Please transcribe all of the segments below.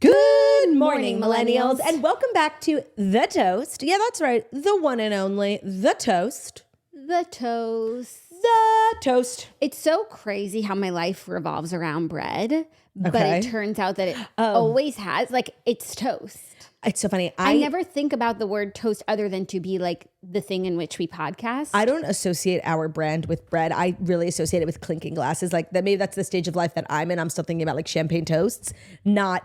Good morning, millennials, and welcome back to The Toast. Yeah, that's right. The one and only The Toast. The toast. The Toast. It's so crazy how my life revolves around bread, but Okay. it turns out that it always has, like, it's toast. It's so funny. I never think about the word toast other than to be like the thing in which we podcast. I don't associate our brand with bread. I really associate it with clinking glasses. Like that, maybe that's the stage of life that I'm in. I'm still thinking about like champagne toasts, not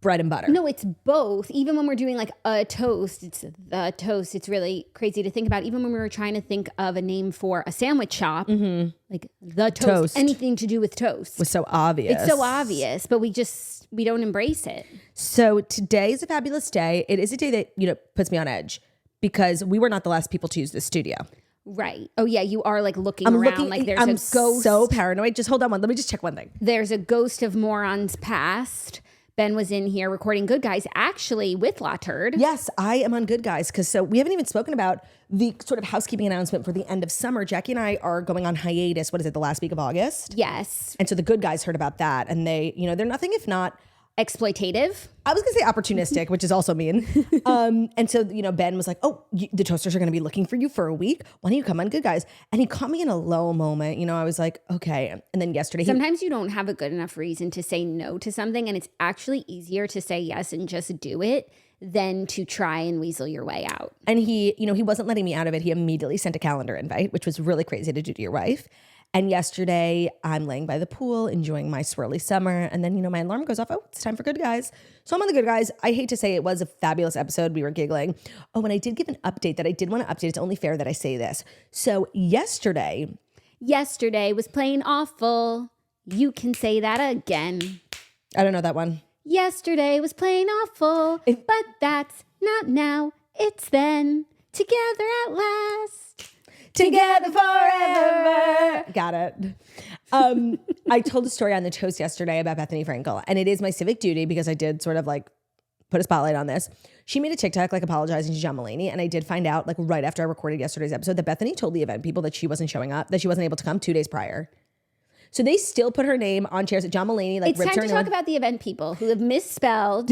bread and butter. No, it's both. Even when we're doing like a toast, it's the toast. It's really crazy to think about. Even when we were trying to think of a name for a sandwich shop, like the toast, anything to do with toast. Was so obvious. It's so obvious, but we don't embrace it. So today is a fabulous day. It is a day that, puts me on edge because we were not the last people to use the studio. Right. Oh yeah, you are like looking around like there's a ghost. I'm so paranoid. Just hold on one. Let me just check one thing. There's a ghost of morons past. Ben was in here recording Good Guys, actually with La Turd. Yes, I am on Good Guys because we haven't even spoken about the sort of housekeeping announcement for the end of summer. Jackie and I are going on hiatus. What is it, the last week of August? Yes. And so the Good Guys heard about that, and they, they're nothing if not exploitative. I was going to say opportunistic, which is also mean. And so, Ben was like, oh, the Toasters are going to be looking for you for a week. Why don't you come on Good Guys? And he caught me in a low moment. I was like, okay. And then yesterday. Sometimes you don't have a good enough reason to say no to something. And it's actually easier to say yes and just do it than to try and weasel your way out. And he wasn't letting me out of it. He immediately sent a calendar invite, which was really crazy to do to your wife. And yesterday, I'm laying by the pool, enjoying my swirly summer. And then, my alarm goes off. Oh, it's time for Good Guys. So I'm on the Good Guys. I hate to say it was a fabulous episode. We were giggling. Oh, and I did give an update that I did want to update. It's only fair that I say this. So yesterday was plain awful. You can say that again. I don't know that one. Yesterday was plain awful, but that's not now. It's then. Together at last. Together forever. Got it. I told a story on the Toast yesterday about Bethany Frankel, and it is my civic duty because I did sort of like put a spotlight on this. She made a TikTok like apologizing to John Mulaney, and I did find out like right after I recorded yesterday's episode that Bethany told the event people that she wasn't showing up, that she wasn't able to come 2 days prior. So they still put her name on chairs at John Mulaney. Like, it's time to talk about the event people who have misspelled,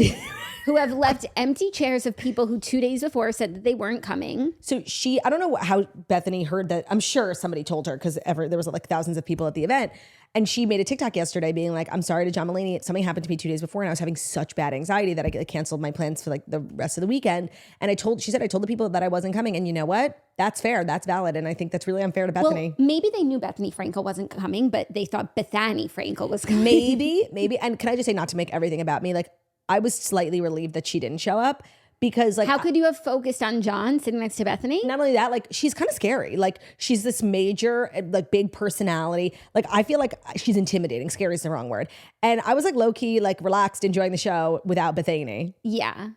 who have left empty chairs of people who 2 days before said that they weren't coming. So I don't know how Bethany heard that. I'm sure somebody told her because there was like thousands of people at the event. And she made a TikTok yesterday being like, I'm sorry to John Mulaney. Something happened to me 2 days before and I was having such bad anxiety that I canceled my plans for like the rest of the weekend. And I told the people that I wasn't coming. And you know what? That's fair. That's valid. And I think that's really unfair to Bethany. Well, maybe they knew Bethany Frankel wasn't coming, but they thought Bethany Frankel was coming. Maybe. And can I just say, not to make everything about me, like I was slightly relieved that she didn't show up. Because like, how could you have focused on John sitting next to Bethany? Not only that, like she's kind of scary. Like she's this major, like big personality. Like I feel like she's intimidating. Scary is the wrong word. And I was like low key, like relaxed, enjoying the show without Bethany. Yeah.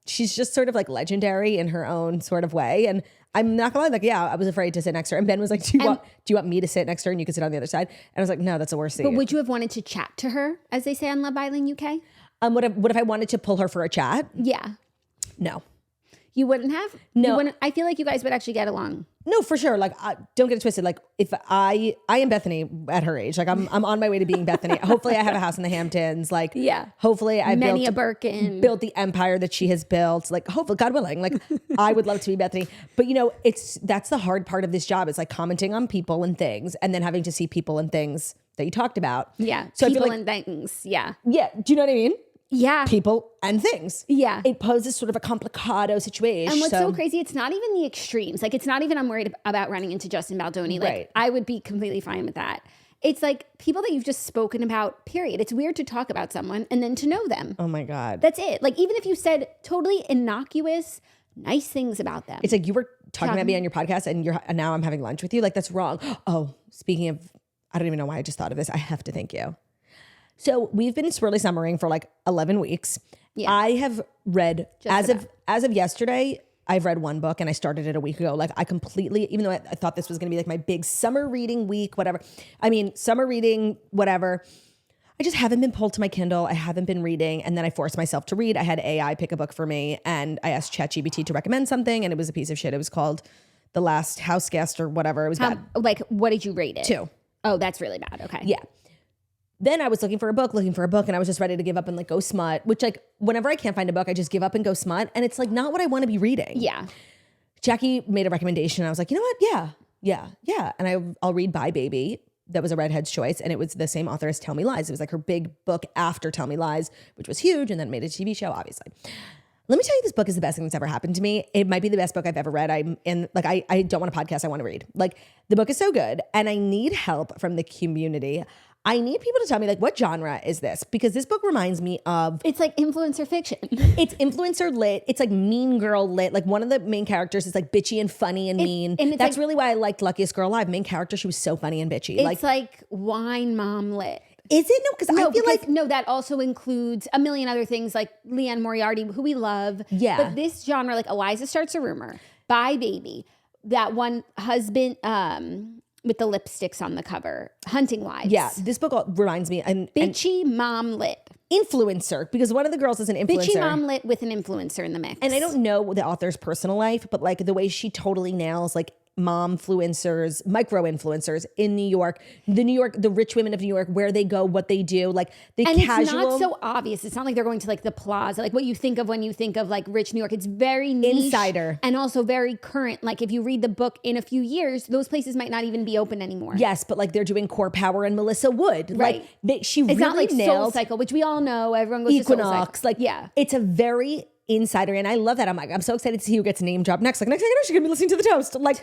She's just sort of like legendary in her own sort of way. And I'm not gonna lie, like, yeah, I was afraid to sit next to her. And Ben was like, do you want me to sit next to her and you can sit on the other side? And I was like, no, that's the worst seat. But would you have wanted to chat to her, as they say on Love Island UK? What if I wanted to pull her for a chat? Yeah. No. You wouldn't have? No. I feel like you guys would actually get along. No, for sure. Like, don't get it twisted. Like, if I am Bethany at her age, like I'm on my way to being Bethany. Hopefully I have a house in the Hamptons. Like, yeah. Hopefully I built the empire that she has built. Like, hopefully, God willing, like I would love to be Bethany. But that's the hard part of this job. It's like commenting on people and things and then having to see people and things that you talked about. Yeah. So people and things. Yeah. Yeah. Do you know what I mean? Yeah. People and things. Yeah. It poses sort of a complicado situation. And what's so crazy, it's not even the extremes. Like, it's not even I'm worried about running into Justin Baldoni. Like, right. I would be completely fine with that. It's like people that you've just spoken about, period. It's weird to talk about someone and then to know them. Oh my God. That's it. Like, even if you said totally innocuous, nice things about them. It's like you were talking about me on your podcast and now I'm having lunch with you. Like, that's wrong. Oh, speaking of, I don't even know why I just thought of this. I have to thank you. So we've been swirly summering for like 11 weeks. Yeah. I have read as of yesterday, I've read one book and I started it a week ago. Like I completely, even though I thought this was going to be like my big summer reading week, whatever. I mean, summer reading, whatever. I just haven't been pulled to my Kindle. I haven't been reading. And then I forced myself to read. I had AI pick a book for me and I asked ChatGPT to recommend something and it was a piece of shit. It was called The Last House Guest or whatever. It was bad. Like, what did you rate it? 2. Oh, that's really bad. Okay. Yeah. Then I was looking for a book, and I was just ready to give up and like go smut, which like whenever I can't find a book, I just give up and go smut. And it's like not what I want to be reading. Yeah. Jackie made a recommendation. And I was like, you know what? Yeah. And I'll read Bye Baby. That was a redhead's choice. And it was the same author as Tell Me Lies. It was like her big book after Tell Me Lies, which was huge and then made a TV show, obviously. Let me tell you, this book is the best thing that's ever happened to me. It might be the best book I've ever read. I don't want a podcast. I want to read. Like, the book is so good and I need help from the community. I need people to tell me like, what genre is this? Because this book reminds me of... It's like influencer fiction. It's influencer lit. It's like mean girl lit. Like one of the main characters is like bitchy and funny and mean. And that's like, really why I liked Luckiest Girl Alive. Main character, she was so funny and bitchy. It's like wine mom lit. Is it? No, because I feel like... No, that also includes a million other things like Leanne Moriarty, who we love. Yeah. But this genre, like Eliza Starts a Rumor, Bye Baby, that one husband... with the lipsticks on the cover, Hunting Wives. Yeah, this book reminds me... Bitchy mom lit. Influencer, because one of the girls is an influencer. Bitchy mom lit with an influencer in the mix. And I don't know the author's personal life, but like the way she totally nails like mom-fluencers, micro-influencers in New York, the rich women of New York, where they go, what they do, like the and casual. It's not so obvious. It's not like they're going to like the plaza, like what you think of when you think of like rich New York. It's very niche insider and also very current. Like if you read the book in a few years, those places might not even be open anymore. Yes, but like they're doing Core Power and Melissa Wood. Right. Like she it's really not like nailed Soul Cycle, which we all know. Everyone goes Equinox. to Soul Cycle. Like yeah, it's a very insider, and I love that. I'm so excited to see who gets name dropped next. Like next thing I know, she's gonna be listening to The Toast. Like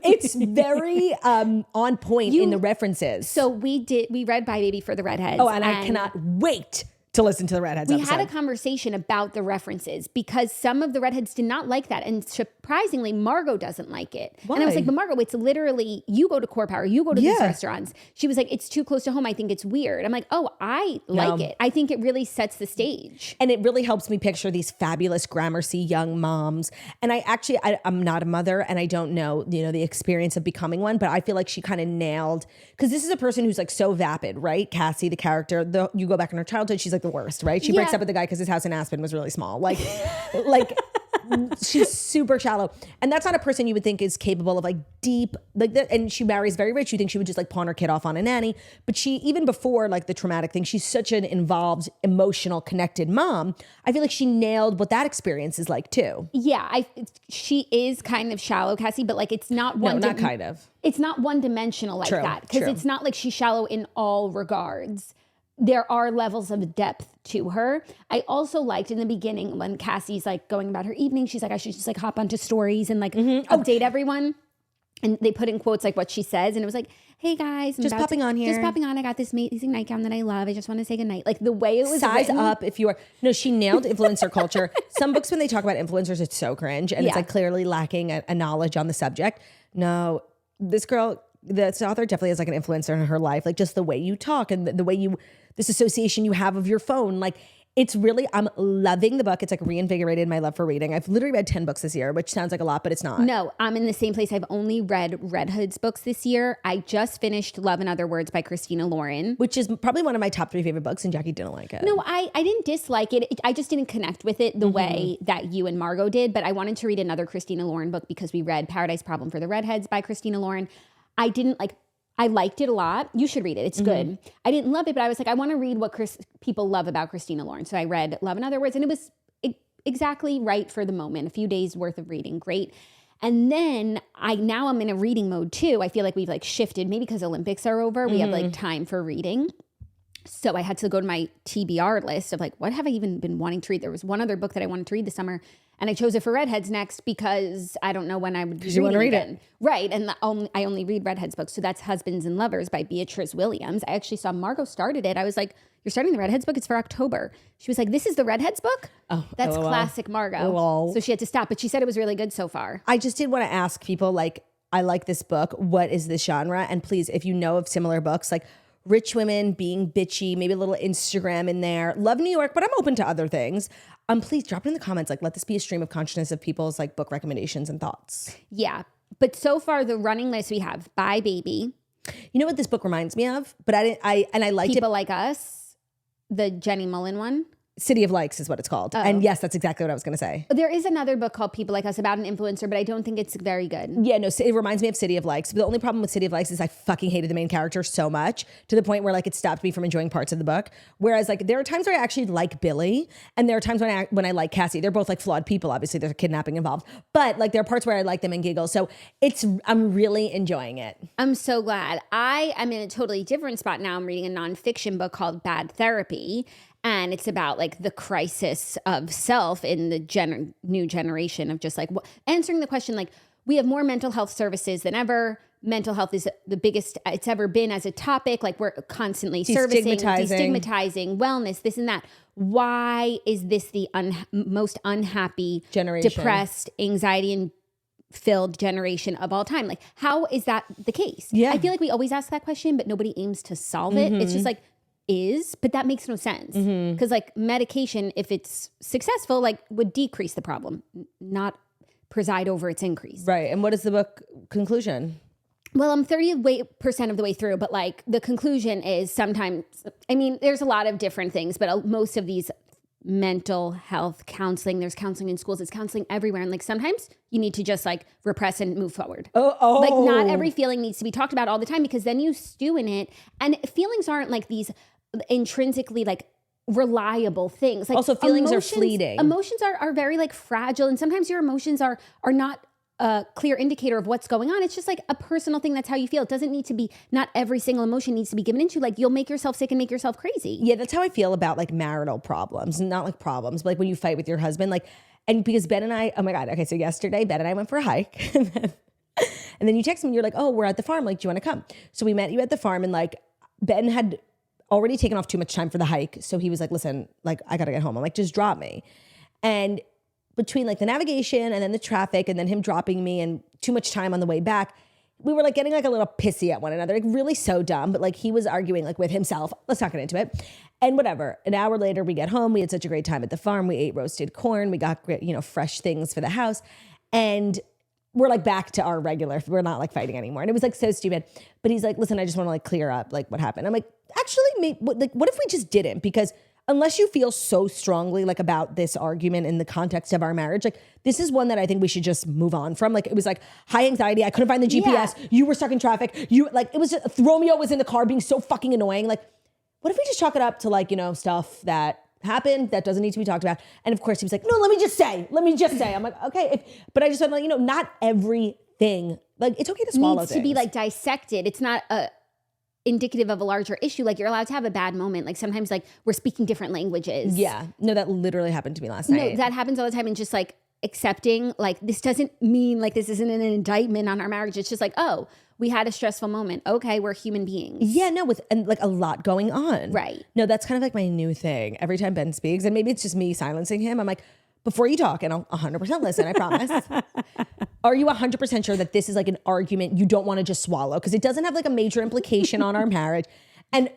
it's very on point in the references. So we read Bye Baby for the redheads. Oh, and I cannot wait to listen to the redheads episode. We had a conversation about the references because some of the redheads did not like that, and surprisingly, Margot doesn't like it. Why? And I was like, but Margot, it's literally you go to Core Power, you go to these restaurants. She was like, it's too close to home. I think it's weird. I'm like, oh, I like it. I think it really sets the stage, and it really helps me picture these fabulous Gramercy young moms. And I'm not a mother, and I don't know the experience of becoming one, but I feel like she kind of nailed, because this is a person who's like so vapid, right? Cassie, the character, you go back in her childhood, she's like the worst, right? She breaks up with the guy because his house in Aspen was really small. Like she's super shallow. And that's not a person you would think is capable of like deep, like that. And she marries very rich. You think she would just like pawn her kid off on a nanny. But she, even before like the traumatic thing, she's such an involved, emotional, connected mom. I feel like she nailed what that experience is like too. Yeah, she is kind of shallow, Cassie, but like it's not one. No, not kind of. It's not one-dimensional like that, because it's not like she's shallow in all regards. There are levels of depth to her. I also liked in the beginning when Cassie's like going about her evening, she's like, I should just like hop onto stories and like update everyone. And they put in quotes like what she says. And it was like, hey guys, just popping on here. Just popping on. I got this amazing nightgown that I love. I just want to say goodnight. Like the way it was size written, up if you are. No, she nailed influencer culture. Some books, when they talk about influencers, it's so cringe. And it's like clearly lacking a knowledge on the subject. No, this girl, this author definitely has like an influencer in her life. Like just the way you talk and the way this association you have of your phone. Like it's really, I'm loving the book. It's like reinvigorated my love for reading. I've literally read 10 books this year, which sounds like a lot, but it's not. No, I'm in the same place. I've only read Red Hood's books this year. I just finished Love and Other Words by Christina Lauren. Which is probably one of my top 3 favorite books, and Jackie didn't like it. No, I didn't dislike it. I just didn't connect with it the way that you and Margot did, but I wanted to read another Christina Lauren book because we read Paradise Problem for the Redheads by Christina Lauren. I liked it a lot. You should read it. It's good. I didn't love it, but I was like, I want to read what people love about Christina Lauren. So I read Love and Other Words, and it was exactly right for the moment. A few days worth of reading. Great. And then now I'm in a reading mode too. I feel like we've like shifted, maybe because Olympics are over. We have like time for reading. So I had to go to my TBR list of like, what have I even been wanting to read? There was one other book that I wanted to read this summer, and I chose it for Redheads next because I don't know when I would be reading read again. it. Right. And I only read Redheads books. So that's Husbands and Lovers by Beatrice Williams. I actually saw Margot started it. I was like, you're starting the Redheads book? It's for October. She was like, this is the Redheads book? Oh, that's LOL. classic Margot. LOL. So she had to stop, but she said it was really good so far. I just did want to ask people, like, I like this book. What is this genre? And please, if you know of similar books, like rich women being bitchy, maybe a little Instagram in there. Love New York, but I'm open to other things. Please drop it in the comments. Like, let this be a stream of consciousness of people's like book recommendations and thoughts. Yeah. But so far, the running list we have, Bye Baby. You know what this book reminds me of? But I liked People Like Us, the Jenny Mullen one. City of Likes is what it's called. And yes, that's exactly what I was going to say. There is another book called People Like Us about an influencer, but I don't think it's very good. Yeah, no, it reminds me of City of Likes. But the only problem with City of Likes is I fucking hated the main character so much to the point where like it stopped me from enjoying parts of the book. Whereas like there are times where I actually like Billy and there are times when I like Cassie. They're both like flawed people. Obviously there's a kidnapping involved, but like there are parts where I like them and giggle. So I'm really enjoying it. I'm so glad. I am in a totally different spot now. I'm reading a nonfiction book called Bad Therapy. And it's about like the crisis of self in the new generation of just like answering the question, like we have more mental health services than ever. Mental health is the biggest it's ever been as a topic. Like we're constantly servicing, destigmatizing wellness, this and that. Why is this the most unhappy, generation, depressed, anxiety and filled generation of all time? Like how is that the case? Yeah. I feel like we always ask that question, but nobody aims to solve it. It's just like, but that makes no sense because like medication, if it's successful, like would decrease the problem, not preside over its increase. Right. And what is the book conclusion? Well, I'm 30% of the way through, but like the conclusion is sometimes, I mean, there's a lot of different things, but most of these mental health counseling, there's counseling in schools, there's counseling everywhere. And like sometimes you need to just like repress and move forward. Like not every feeling needs to be talked about all the time because then you stew in it. And feelings aren't like these intrinsically like reliable things. Like also feelings are fleeting. Emotions are very like fragile. And sometimes your emotions are not a clear indicator of what's going on. It's just like a personal thing. That's how you feel. It doesn't need to be, not every single emotion needs to be given into. Like you'll make yourself sick and make yourself crazy. Yeah, that's how I feel about like marital problems. Not like problems, but like when you fight with your husband, like, and because Ben and I, oh my God. Okay. So yesterday Ben and I went for a hike and then you text me and you're like, oh, we're at the farm. Like, do you want to come? So we met you at the farm and like Ben had already taken off too much time for the hike. So he was like, listen, like I got to get home. I'm like, just drop me. And between like the navigation and then the traffic and then him dropping me and too much time on the way back, we were like getting like a little pissy at one another, like really so dumb, but like he was arguing like with himself. Let's not get into it. And whatever. An hour later, we get home. We had such a great time at the farm. We ate roasted corn. We got great, fresh things for the house. And we're like back to our regular, we're not like fighting anymore. And it was like so stupid. But he's like, listen, I just want to like clear up like what happened. I'm like, actually, what if we just didn't? Because unless you feel so strongly like about this argument in the context of our marriage, like this is one that I think we should just move on from. Like it was like high anxiety. I couldn't find the GPS. Yeah. You were stuck in traffic. It was just, Romeo was in the car being so fucking annoying. Like, what if we just chalk it up to like, stuff that happened that doesn't need to be talked about? And of course he was like, no, let me just say. I'm like, okay. But I just said like, not everything, like it's okay to swallow needs things. To be like dissected. It's not indicative of a larger issue. Like you're allowed to have a bad moment. Like sometimes like we're speaking different languages. Yeah. No, that literally happened to me last night. No, that happens all the time. And just like accepting, like this doesn't mean like this isn't an indictment on our marriage. It's just like, oh, we had a stressful moment. Okay, we're human beings. Yeah, no, and like a lot going on. Right. No, that's kind of like my new thing. Every time Ben speaks, and maybe it's just me silencing him, I'm like, before you talk, and I'll 100% listen, I promise. Are you 100% sure that this is like an argument you don't want to just swallow? Because it doesn't have like a major implication on our marriage. And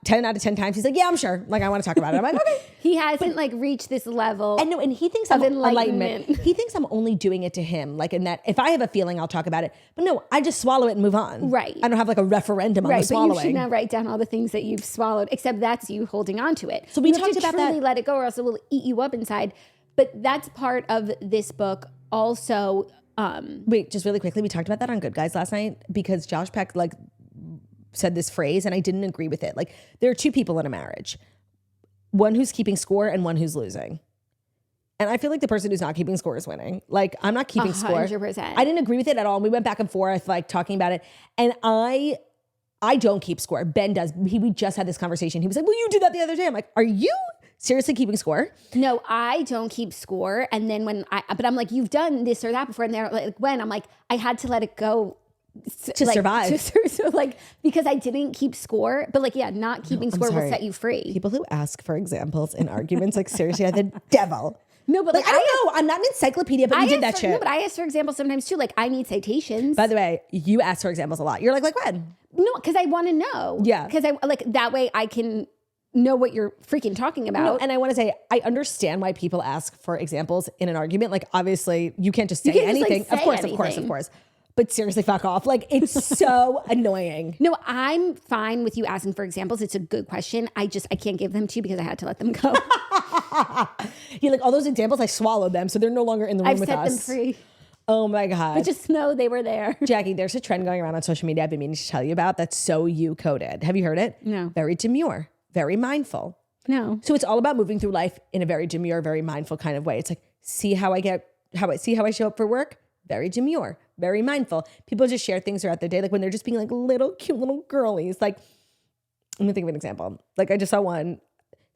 10 out of 10 times, he's like, yeah, I'm sure. Like, I want to talk about it. I'm like, okay. He hasn't like reached this level. And no, and he thinks of I'm enlightenment. He thinks I'm only doing it to him. Like in that, if I have a feeling, I'll talk about it. But no, I just swallow it and move on. Right. I don't have like a referendum on the swallowing. But you should not write down all the things that you've swallowed, except that's you holding on to it. So we talked talked about truly that. Let it go, or else it will eat you up inside. But that's part of this book. Also, wait, just really quickly, we talked about that on Good Guys last night because Josh Peck like said this phrase and I didn't agree with it. Like there are two people in a marriage, one who's keeping score and one who's losing. And I feel like the person who's not keeping score is winning. Like I'm not keeping 100%. Score. I didn't agree with it at all. And we went back and forth like talking about it. And I don't keep score. Ben does. We just had this conversation. He was like, well, you did that the other day. I'm like, are you seriously keeping score? No, I don't keep score. And then but I'm like, you've done this or that before. And they're like, when? I'm like, I had to let it go. To survive. So like, because I didn't keep score, but like, yeah, not keeping score will set you free. People who ask for examples in arguments, like seriously, are the devil. No, but like I don't know. I'm not an encyclopedia, but you did that shit. No, but I ask for examples sometimes too. Like I need citations. By the way, you ask for examples a lot. You're like when? No, because I want to know. Yeah. Because I like that way I can know what you're freaking talking about. No, and I want to say, I understand why people ask for examples in an argument. Like obviously you can't just say anything. Just, like, of course. But seriously, fuck off. Like it's so annoying. No, I'm fine with you asking for examples. It's a good question. I can't give them to you because I had to let them go. Yeah, like all those examples, I swallowed them, so they're no longer in the room I've with set us. them free. Oh my God. But just know they were there. Jackie, there's a trend going around on social media I've been meaning to tell you about that's so you coded. Have you heard it? No. Very demure, very mindful. No. So it's all about moving through life in a very demure, very mindful kind of way. It's like, see how I show up for work? Very demure, very mindful. People just share things throughout their day, like when they're just being like little cute little girlies. Like, let me think of an example. Like I just saw one.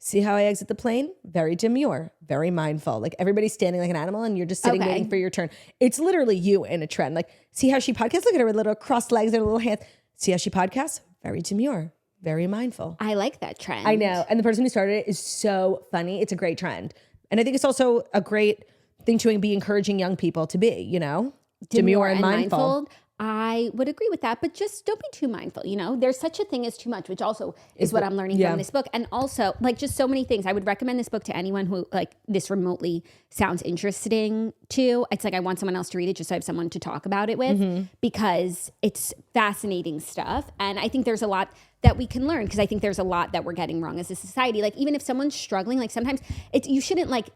See how I exit the plane? Very demure, very mindful. Like everybody's standing like an animal and you're just sitting waiting for your turn. It's literally you in a trend. Like, see how she podcasts? Look at her little crossed legs and her little hands. See how she podcasts? Very demure, very mindful. I like that trend. I know. And the person who started it is so funny. It's a great trend. And I think it's also a great thing to be encouraging young people to be, you know? Demure and mindful. I would agree with that, but just don't be too mindful. You know, there's such a thing as too much, which also is what I'm learning from this book. And also like just so many things. I would recommend this book to anyone who like this remotely sounds interesting to. It's like, I want someone else to read it just so I have someone to talk about it with because it's fascinating stuff. And I think there's a lot that we can learn because I think there's a lot that we're getting wrong as a society. Like even if someone's struggling, like sometimes you shouldn't like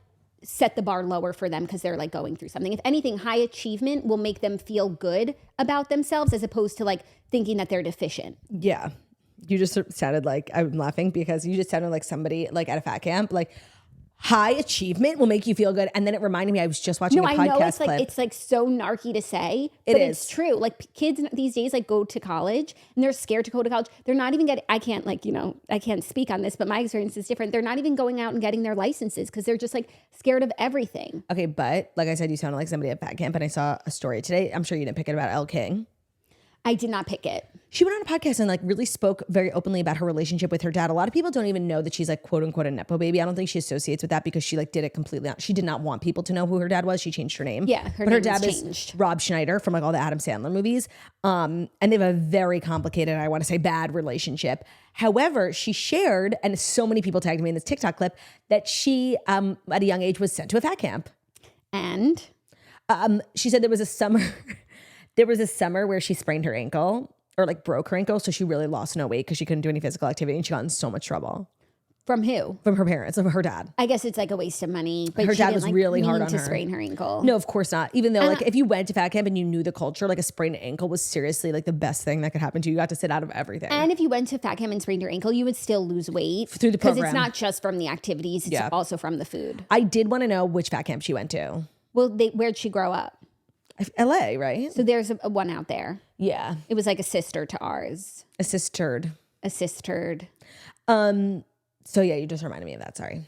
set the bar lower for them because they're like going through something. If anything, high achievement will make them feel good about themselves as opposed to like thinking that they're deficient. Yeah. You just sounded like, I'm laughing because you just sounded like somebody like at a fat camp, like high achievement will make you feel good. And then it reminded me, I was just watching a podcast I know it's clip. like, it's like so narky to say, but it's true. Like kids these days like go to college and they're scared to go to college. They're not even getting, I can't like, you know, I can't speak on this, but my experience is different. They're not even going out and getting their licenses because they're just like scared of everything. Okay. But like I said, you sounded like somebody at fat camp and I saw a story today. I'm sure you didn't pick it about Elle King. I did not pick it. She went on a podcast and like really spoke very openly about her relationship with her dad. A lot of people don't even know that she's like quote unquote a Nepo baby. I don't think she associates with that because she like did it completely. She did not want people to know who her dad was. She changed her name. Yeah, but her dad is Rob Schneider from like all the Adam Sandler movies. And they have a very complicated, I want to say bad relationship. However, she shared, and so many people tagged me in this TikTok clip, that she at a young age was sent to a fat camp. And she said there was a summer. There was a summer where she sprained her ankle or like broke her ankle. So she really lost no weight because she couldn't do any physical activity and she got in so much trouble. From who? From her parents, of her dad. I guess it's like a waste of money. But her dad was really hard on to her. Sprain her ankle. No, of course not. Even though like if you went to fat camp and you knew the culture, like a sprained ankle was seriously like the best thing that could happen to you. You got to sit out of everything. And if you went to fat camp and sprained your ankle, you would still lose weight. Through the program. Because it's not just from the activities, it's also from the food. I did want to know which fat camp she went to. Well, where'd she grow up? LA, right? So there's a one out there. Yeah. It was like a sister to ours. A sistered. So yeah, you just reminded me of that. Sorry.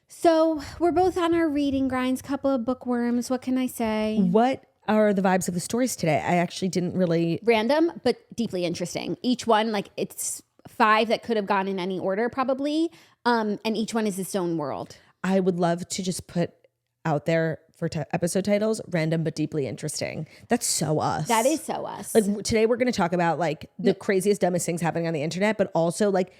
So we're both on our reading grinds, couple of bookworms. What can I say? What are the vibes of the stories today? I actually didn't really... Random, but deeply interesting. Each one, like it's 5 that could have gone in any order probably. And each one is its own world. I would love to just put out there for episode titles, random but deeply interesting. That's so us. That is so us. Like today we're going to talk about like the craziest, dumbest things happening on the internet, but also like,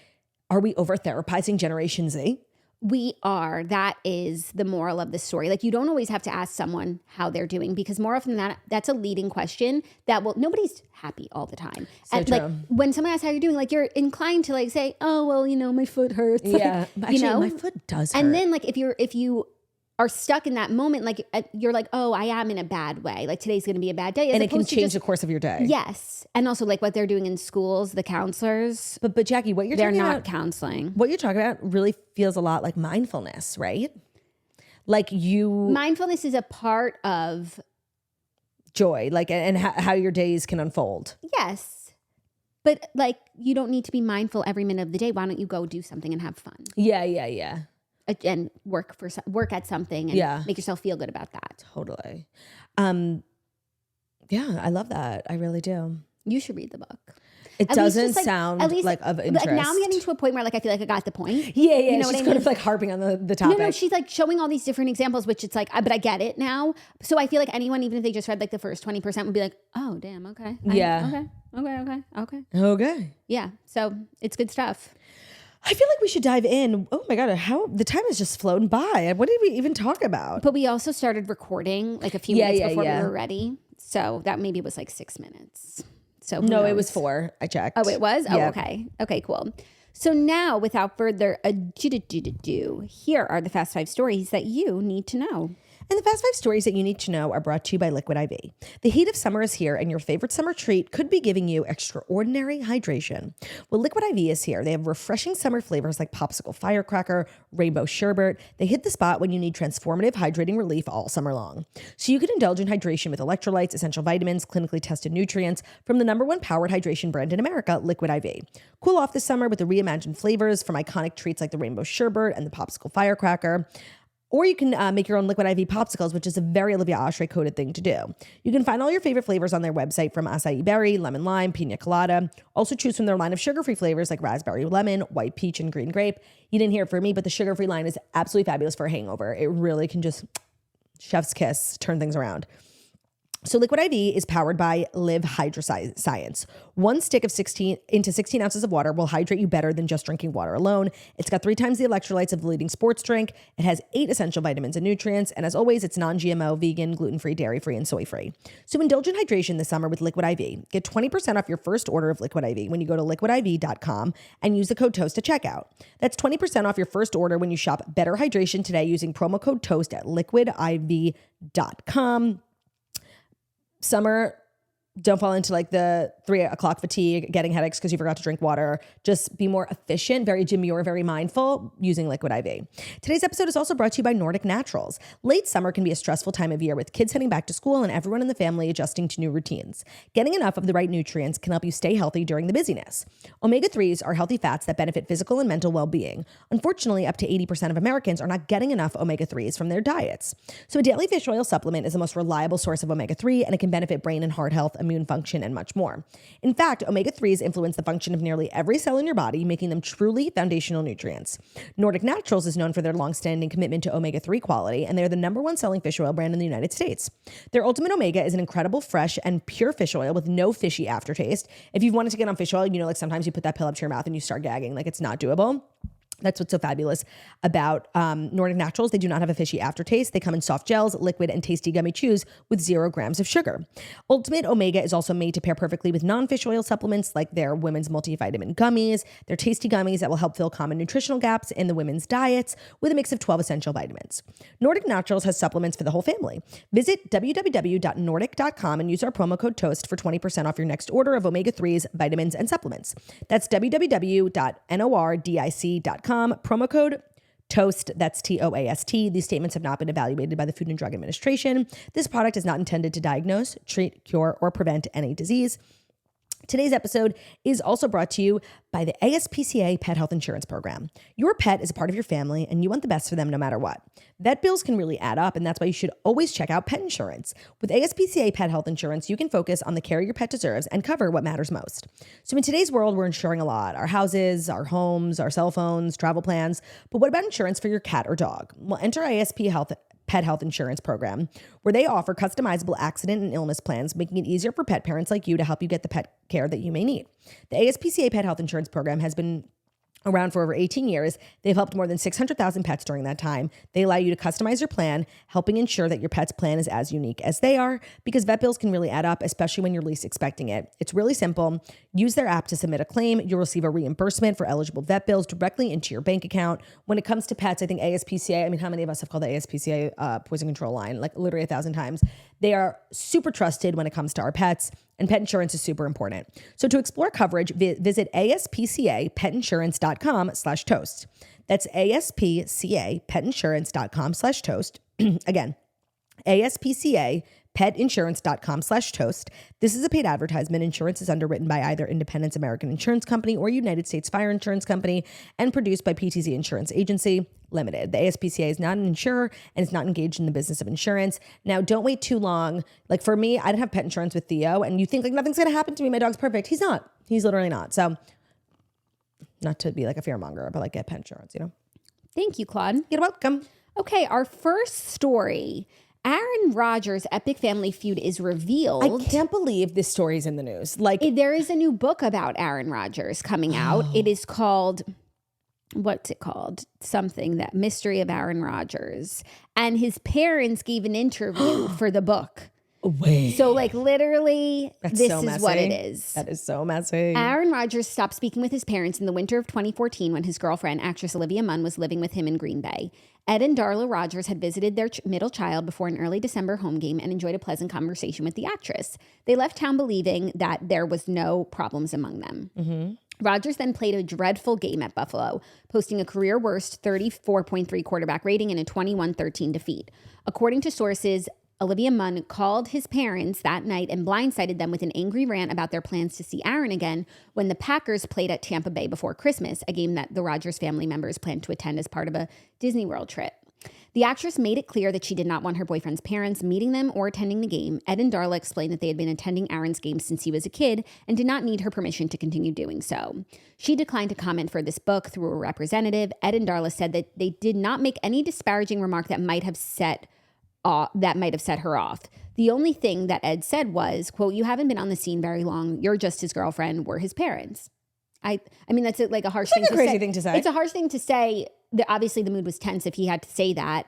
are we over therapizing Generation Z? We are. That is the moral of the story. Like you don't always have to ask someone how they're doing because more often than that, that's a leading question that nobody's happy all the time. So and true. like when someone asks how you're doing, like you're inclined to like say, oh, well, you know, my foot hurts. Yeah. Like, Actually, my foot does hurt. And then like if you are stuck in that moment, like you're like, oh, I am in a bad way. Like today's going to be a bad day. And it can change the course of your day. Yes. And also like what they're doing in schools, the counselors. But Jackie, what you're they're talking not about, counseling. what you're talking about really feels a lot like mindfulness, right? Like mindfulness is a part of joy, like, and how your days can unfold. Yes. But like, you don't need to be mindful every minute of the day. Why don't you go do something and have fun? Yeah. And work at something and make yourself feel good about that. Totally. Yeah, I love that. I really do. You should read the book. It doesn't sound like of interest. Like now I'm getting to a point where like I feel like I got the point. Yeah. You know she's what I kind mean? of like harping on the topic. No, she's like showing all these different examples, which it's like, but I get it now. So I feel like anyone, even if they just read like the first 20%, would be like, oh, damn, okay. Okay. Yeah, so it's good stuff. I feel like we should dive in. Oh my God, how the time has just flown by. What did we even talk about? But we also started recording like a few minutes before we were ready. So that maybe was like 6 minutes. So no, it was 4. I checked. Oh, it was? Yeah. Oh, okay. Okay, cool. So now, without further ado, here are the Fast 5 stories that you need to know. And the Fast 5 stories that you need to know are brought to you by Liquid IV. The heat of summer is here, and your favorite summer treat could be giving you extraordinary hydration. Well, Liquid IV is here. They have refreshing summer flavors like popsicle firecracker, rainbow sherbet. They hit the spot when you need transformative hydrating relief all summer long. So you can indulge in hydration with electrolytes, essential vitamins, clinically tested nutrients from the #1 powered hydration brand in America, Liquid IV. Cool off this summer with the reimagined flavors from iconic treats like the rainbow sherbet and the popsicle firecracker. Or you can make your own Liquid IV popsicles, which is a very Olivia Oshry coded thing to do. You can find all your favorite flavors on their website, from acai berry, lemon lime, pina colada. Also choose from their line of sugar-free flavors like raspberry lemon, white peach, and green grape. You didn't hear it from me, but the sugar-free line is absolutely fabulous for a hangover. It really can just, chef's kiss, turn things around. So Liquid IV is powered by Live Hydroscience. One stick of 16 ounces of water will hydrate you better than just drinking water alone. It's got 3 times the electrolytes of the leading sports drink. It has 8 essential vitamins and nutrients. And as always, it's non-GMO, vegan, gluten-free, dairy-free, and soy-free. So indulge in hydration this summer with Liquid IV. Get 20% off your first order of Liquid IV when you go to liquidiv.com and use the code TOAST at checkout. That's 20% off your first order when you shop Better Hydration today using promo code TOAST at liquidiv.com. Summer, don't fall into like the 3 o'clock fatigue, getting headaches because you forgot to drink water. Just be more efficient, very demure, very mindful using Liquid IV. Today's episode is also brought to you by Nordic Naturals. Late summer can be a stressful time of year with kids heading back to school and everyone in the family adjusting to new routines. Getting enough of the right nutrients can help you stay healthy during the busyness. Omega-3s are healthy fats that benefit physical and mental well-being. Unfortunately, up to 80% of Americans are not getting enough omega-3s from their diets. So a daily fish oil supplement is the most reliable source of omega-3, and it can benefit brain and heart health, immune function, and much more. In fact, omega-3s influence the function of nearly every cell in your body, making them truly foundational nutrients. Nordic Naturals is known for their long-standing commitment to omega-3 quality, and they're the #1 selling fish oil brand in the United States. Their Ultimate Omega is an incredible, fresh, and pure fish oil with no fishy aftertaste. If you've wanted to get on fish oil, you know, like sometimes you put that pill up to your mouth and you start gagging, like it's not doable. That's what's so fabulous about Nordic Naturals. They do not have a fishy aftertaste. They come in soft gels, liquid, and tasty gummy chews with 0 grams of sugar. Ultimate Omega is also made to pair perfectly with non-fish oil supplements like their women's multivitamin gummies, their tasty gummies that will help fill common nutritional gaps in the women's diets with a mix of 12 essential vitamins. Nordic Naturals has supplements for the whole family. Visit www.nordic.com and use our promo code TOAST for 20% off your next order of omega-3s, vitamins, and supplements. That's www.nordic.com. Promo code TOAST, that's TOAST. These statements have not been evaluated by the Food and Drug Administration. This product is not intended to diagnose, treat, cure, or prevent any disease. Today's episode is also brought to you by the ASPCA Pet Health Insurance Program. Your pet is a part of your family, and you want the best for them no matter what. Vet bills can really add up, and that's why you should always check out pet insurance. With ASPCA Pet Health Insurance, you can focus on the care your pet deserves and cover what matters most. So in today's world, we're insuring a lot. Our houses, our homes, our cell phones, travel plans. But what about insurance for your cat or dog? Well, enter Pet Health Insurance Program, where they offer customizable accident and illness plans, making it easier for pet parents like you to help you get the pet care that you may need. The ASPCA Pet Health Insurance Program has been around for over 18 years. They've helped more than 600,000 pets during that time. They allow you to customize your plan, helping ensure that your pet's plan is as unique as they are, because vet bills can really add up, especially when you're least expecting it. It's really simple. Use their app to submit a claim. You'll receive a reimbursement for eligible vet bills directly into your bank account. When it comes to pets, I think ASPCA, I mean, how many of us have called the ASPCA poison control line? Like literally 1,000 times. They are super trusted when it comes to our pets, and pet insurance is super important. So to explore coverage, visit aspcapetinsurance.com/toast. That's aspcapetinsurance.com/toast. Again, aspcapetinsurance.com/toast. This is a paid advertisement. Insurance is underwritten by either Independence American Insurance Company or United States Fire Insurance Company and produced by PTZ Insurance Agency Limited. The ASPCA is not an insurer and is not engaged in the business of insurance. Now, don't wait too long. Like for me, I didn't have pet insurance with Theo, and you think like nothing's going to happen to me. My dog's perfect. He's not. He's literally not. So not to be like a fearmonger, but like get pet insurance, you know? Thank you, Claude. You're welcome. Okay, our first story. Aaron Rodgers' epic family feud is revealed. I can't believe this story's in the news. Like there is a new book about Aaron Rodgers coming out. It is called, what's it called? Something, that Mystery of Aaron Rodgers. And his parents gave an interview for the book. Wait. So like literally, That's this so is messy. what it is. That is so messy. Aaron Rodgers stopped speaking with his parents in the winter of 2014 when his girlfriend, actress Olivia Munn, was living with him in Green Bay. Ed and Darla Rodgers had visited their middle child before an early December home game and enjoyed a pleasant conversation with the actress. They left town believing that there was no problems among them. Mm-hmm. Rodgers then played a dreadful game at Buffalo, posting a career worst 34.3 quarterback rating and a 21-13 defeat. According to sources, Olivia Munn called his parents that night and blindsided them with an angry rant about their plans to see Aaron again when the Packers played at Tampa Bay before Christmas, a game that the Rodgers family members planned to attend as part of a Disney World trip. The actress made it clear that she did not want her boyfriend's parents meeting them or attending the game. Ed and Darla explained that they had been attending Aaron's games since he was a kid and did not need her permission to continue doing so. She declined to comment for this book through a representative. Ed and Darla said that they did not make any disparaging remark that might have set her off. The only thing that Ed said was, quote, "You haven't been on the scene very long. You're just his girlfriend. We're his parents." I mean, that's like a harsh crazy thing to say. It's a harsh thing to say. Obviously, the mood was tense if he had to say that,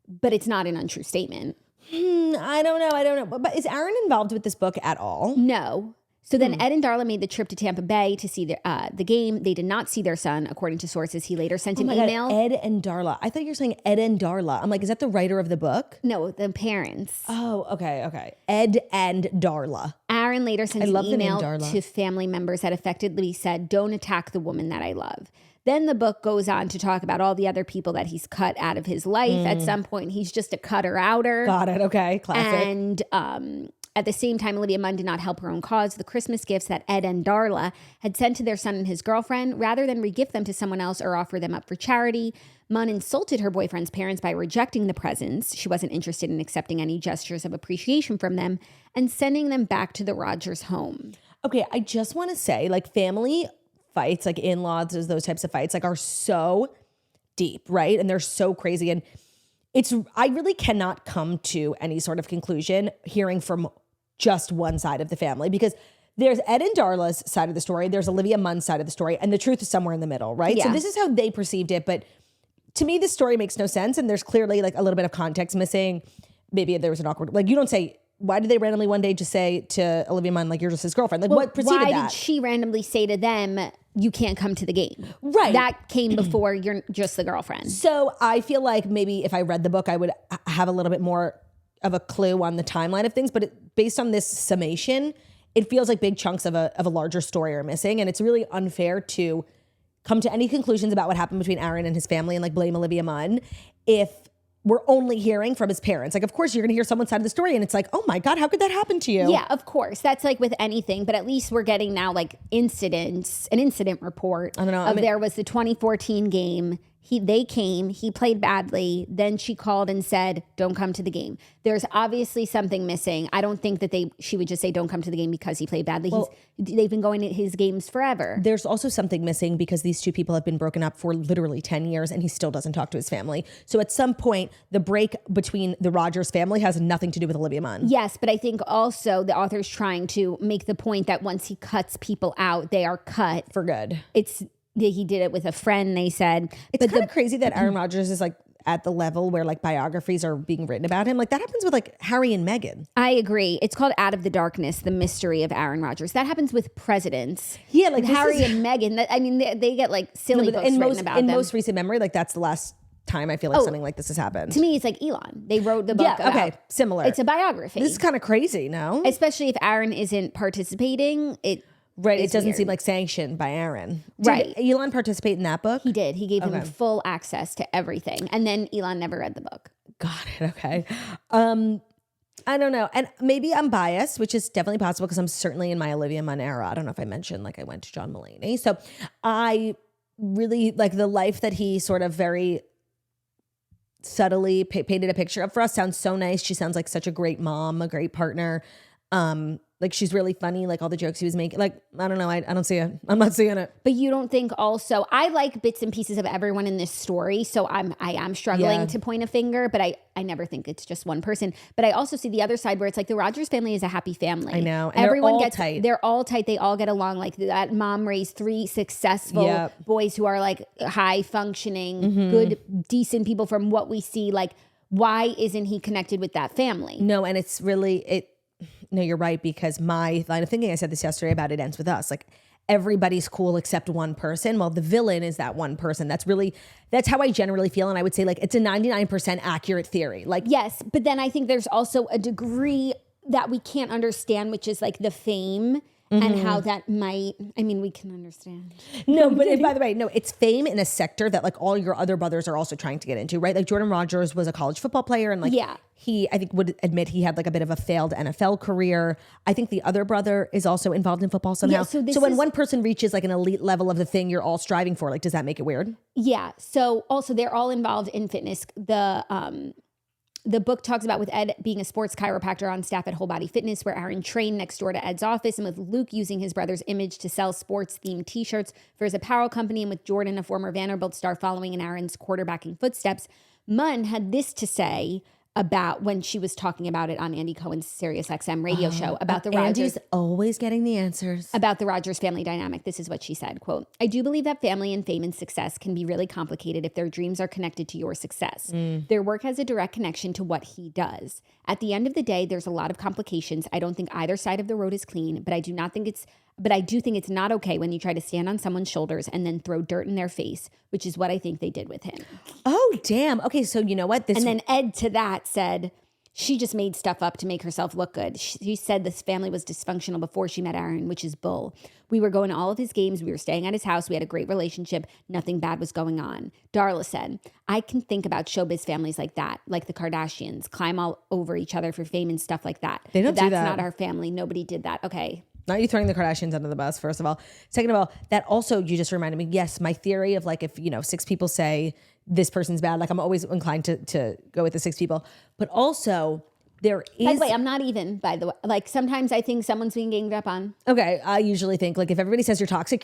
but it's not an untrue statement. I don't know. But is Aaron involved with this book at all? No. So then Ed and Darla made the trip to Tampa Bay to see the game. They did not see their son, according to sources. He later sent an email. God, Ed and Darla. I thought you were saying Ed and Darla. I'm like, is that the writer of the book? No, the parents. Oh, okay. Ed and Darla. Aaron later sent an email Darla. to family members that effectively said, "Don't attack the woman that I love." Then the book goes on to talk about all the other people that he's cut out of his life. At some point, he's just a cutter-outer. Got it. Okay. Classic. And at the same time, Olivia Munn did not help her own cause. The Christmas gifts that Ed and Darla had sent to their son and his girlfriend, rather than regift them to someone else or offer them up for charity, Munn insulted her boyfriend's parents by rejecting the presents. She wasn't interested in accepting any gestures of appreciation from them and sending them back to the Rodgers home. Okay, I just want to say, like, family fights, like in-laws, those types of fights, like, are so deep, right? And they're so crazy. And I really cannot come to any sort of conclusion hearing from just one side of the family, because there's Ed and Darla's side of the story, there's Olivia Munn's side of the story, and the truth is somewhere in the middle, right? Yeah. So this is how they perceived it, but to me, this story makes no sense, and there's clearly like a little bit of context missing. Maybe there was an awkward, like, you don't say, why did they randomly one day just say to Olivia Munn, like, you're just his girlfriend? Like, what preceded that? Why did she randomly say to them, you can't come to the game? Right. That came before you're just the girlfriend. So I feel like maybe if I read the book, I would have a little bit more of a clue on the timeline of things. But based on this summation, it feels like big chunks of a larger story are missing. And it's really unfair to come to any conclusions about what happened between Aaron and his family and like blame Olivia Munn if we're only hearing from his parents. Like, of course, you're going to hear someone's side of the story and it's like, oh my God, how could that happen to you? Yeah, of course. That's like with anything, but at least we're getting now like an incident report. I don't know. There was the 2014 game. They came, he played badly. Then she called and said, don't come to the game. There's obviously something missing. I don't think that she would just say, don't come to the game because he played badly. They've been going to his games forever. There's also something missing because these two people have been broken up for literally 10 years and he still doesn't talk to his family. So at some point, the break between the Rodgers family has nothing to do with Olivia Munn. Yes, but I think also the author's trying to make the point that once he cuts people out, they are cut. For good. He did it with a friend, they said. It's kind of crazy that Aaron Rodgers is like at the level where like biographies are being written about him. Like that happens with like Harry and Meghan. I agree. It's called Out of the Darkness, the mystery of Aaron Rodgers. That happens with presidents. Yeah, like Harry and Meghan. They get like silly books written about them. In most recent memory, like that's the last time I feel like something like this has happened. To me, it's like Elon. They wrote the book about. Similar. It's a biography. This is kind of crazy, no? Especially if Aaron isn't participating. Right, it doesn't seem like sanctioned by Aaron. Right. Did Elon participate in that book? He did. He gave him full access to everything. And then Elon never read the book. Got it. Okay. I don't know. And maybe I'm biased, which is definitely possible because I'm certainly in my Olivia Munn era. I don't know if I mentioned like I went to John Mulaney. So I really like the life that he sort of very subtly painted a picture of for us. Sounds so nice. She sounds like such a great mom, a great partner. Like she's really funny, like all the jokes he was making. Like, I don't know, I don't see it. I'm not seeing it. But you don't think also, I like bits and pieces of everyone in this story. So I am struggling to point a finger, but I never think it's just one person. But I also see the other side where it's like the Rodgers family is a happy family. I know. And everyone they're all tight. They're all tight. They all get along. Like that mom raised 3 successful boys who are like high functioning, good, decent people from what we see. Like, why isn't he connected with that family? No, and it's really, no, you're right, because my line of thinking, I said this yesterday about It Ends With Us, like everybody's cool except one person. Well, the villain is that one person. That's how I generally feel. And I would say like it's a 99% accurate theory. Like, yes, but then I think there's also a degree that we can't understand, which is like the fame and how that might, I mean, we can understand. No, but by the way, no, it's fame in a sector that like all your other brothers are also trying to get into, right? Like Jordan Rodgers was a college football player and like he, I think would admit he had like a bit of a failed NFL career. I think the other brother is also involved in football somehow. Yeah, so when one person reaches like an elite level of the thing you're all striving for, like, does that make it weird? Yeah. So also they're all involved in fitness. The book talks about with Ed being a sports chiropractor on staff at Whole Body Fitness, where Aaron trained next door to Ed's office, and with Luke using his brother's image to sell sports-themed t-shirts for his apparel company, and with Jordan, a former Vanderbilt star, following in Aaron's quarterbacking footsteps. Munn had this to say about when she was talking about it on Andy Cohen's SiriusXM radio show about the Rodgers. Andy's always getting the answers. About the Rodgers family dynamic. This is what she said, quote, "I do believe that family and fame and success can be really complicated if their dreams are connected to your success. Their work has a direct connection to what he does. At the end of the day, there's a lot of complications. I don't think either side of the road is clean, but I do think it's not okay when you try to stand on someone's shoulders and then throw dirt in their face, which is what I think they did with him." Oh, damn. Okay, so you know what? And then Ed to that said, she just made stuff up to make herself look good. She said this family was dysfunctional before she met Aaron, which is bull. "We were going to all of his games. We were staying at his house. We had a great relationship. Nothing bad was going on." Darla said, "I can think about showbiz families like that, like the Kardashians, climb all over each other for fame and stuff like that. They don't do that. That's not our family. Nobody did that." Okay. Not you throwing the Kardashians under the bus, first of all. Second of all, that also, you just reminded me, yes, my theory of like, if, 6 people say this person's bad, like I'm always inclined to go with the 6 people. But also, there is... By the way, I'm not even, by the way. Like sometimes I think someone's being ganged up on. Okay, I usually think like if everybody says you're toxic,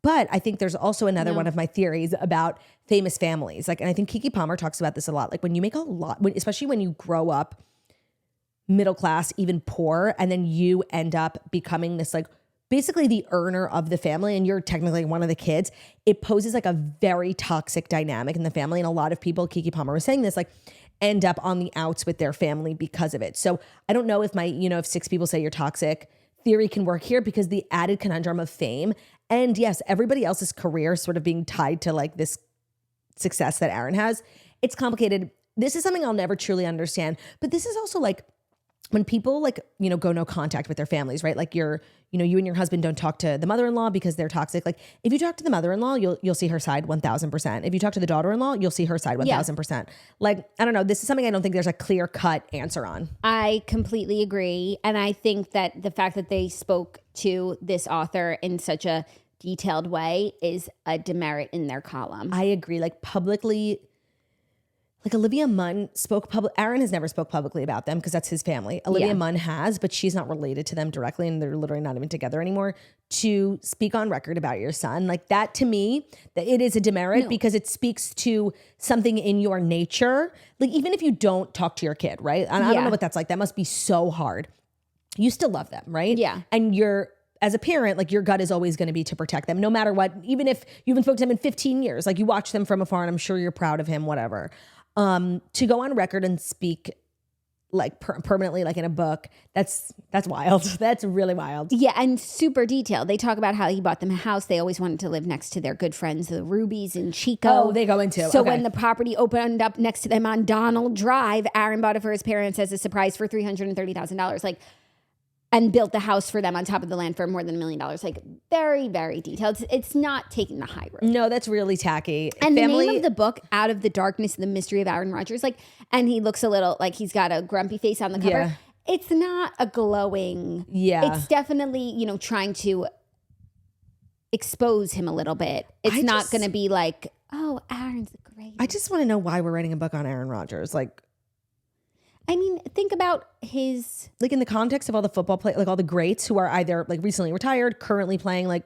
But I think there's also another one of my theories about famous families. Like, and I think Keke Palmer talks about this a lot. Like when you make a lot, especially when you grow up middle class, even poor, and then you end up becoming this like basically the earner of the family and you're technically one of the kids, it poses like a very toxic dynamic in the family. And a lot of people, Keke Palmer was saying this, like end up on the outs with their family because of it. So I don't know if if 6 people say you're toxic, theory can work here because the added conundrum of fame and yes, everybody else's career sort of being tied to like this success that Aaron has. It's complicated. This is something I'll never truly understand, but this is also like, when people like, go no contact with their families, right? Like you and your husband don't talk to the mother-in-law because they're toxic. Like if you talk to the mother-in-law, you'll see her side 1000%. If you talk to the daughter-in-law, you'll see her side 1000%. Yeah. Like, I don't know. This is something I don't think there's a clear cut answer on. I completely agree. And I think that the fact that they spoke to this author in such a detailed way is a demerit in their column. I agree. Like publicly, like Olivia Munn Aaron has never spoke publicly about them because that's his family. Olivia Munn has, but she's not related to them directly and they're literally not even together anymore. To speak on record about your son, like that to me, it is a demerit because it speaks to something in your nature. Like even if you don't talk to your kid, right? And I don't know what that's like. That must be so hard. You still love them, right? Yeah. And as a parent, like your gut is always going to be to protect them no matter what, even if you haven't spoken to them in 15 years, like you watch them from afar and I'm sure you're proud of him, whatever. To go on record and speak like permanently, like in a book, that's wild. That's really wild. Yeah. And super detailed. They talk about how he bought them a house. They always wanted to live next to their good friends, the Rubies and Chico. Oh, they go into. So when the property opened up next to them on Donald Drive, Aaron bought it for his parents as a surprise for $330,000. Like, and built the house for them on top of the land for more than $1 million. Like very, very detailed. It's not taking the high road. No, that's really tacky. And the name of the book, Out of the Darkness, The Mystery of Aaron Rodgers, like, and he looks a little like he's got a grumpy face on the cover. Yeah. It's not a glowing. Yeah. It's definitely, trying to expose him a little bit. It's not going to be like, oh, Aaron's great. I just want to know why we're writing a book on Aaron Rodgers. Like, I mean, think about his... Like in the context of all the football players, like all the greats who are either like recently retired, currently playing, like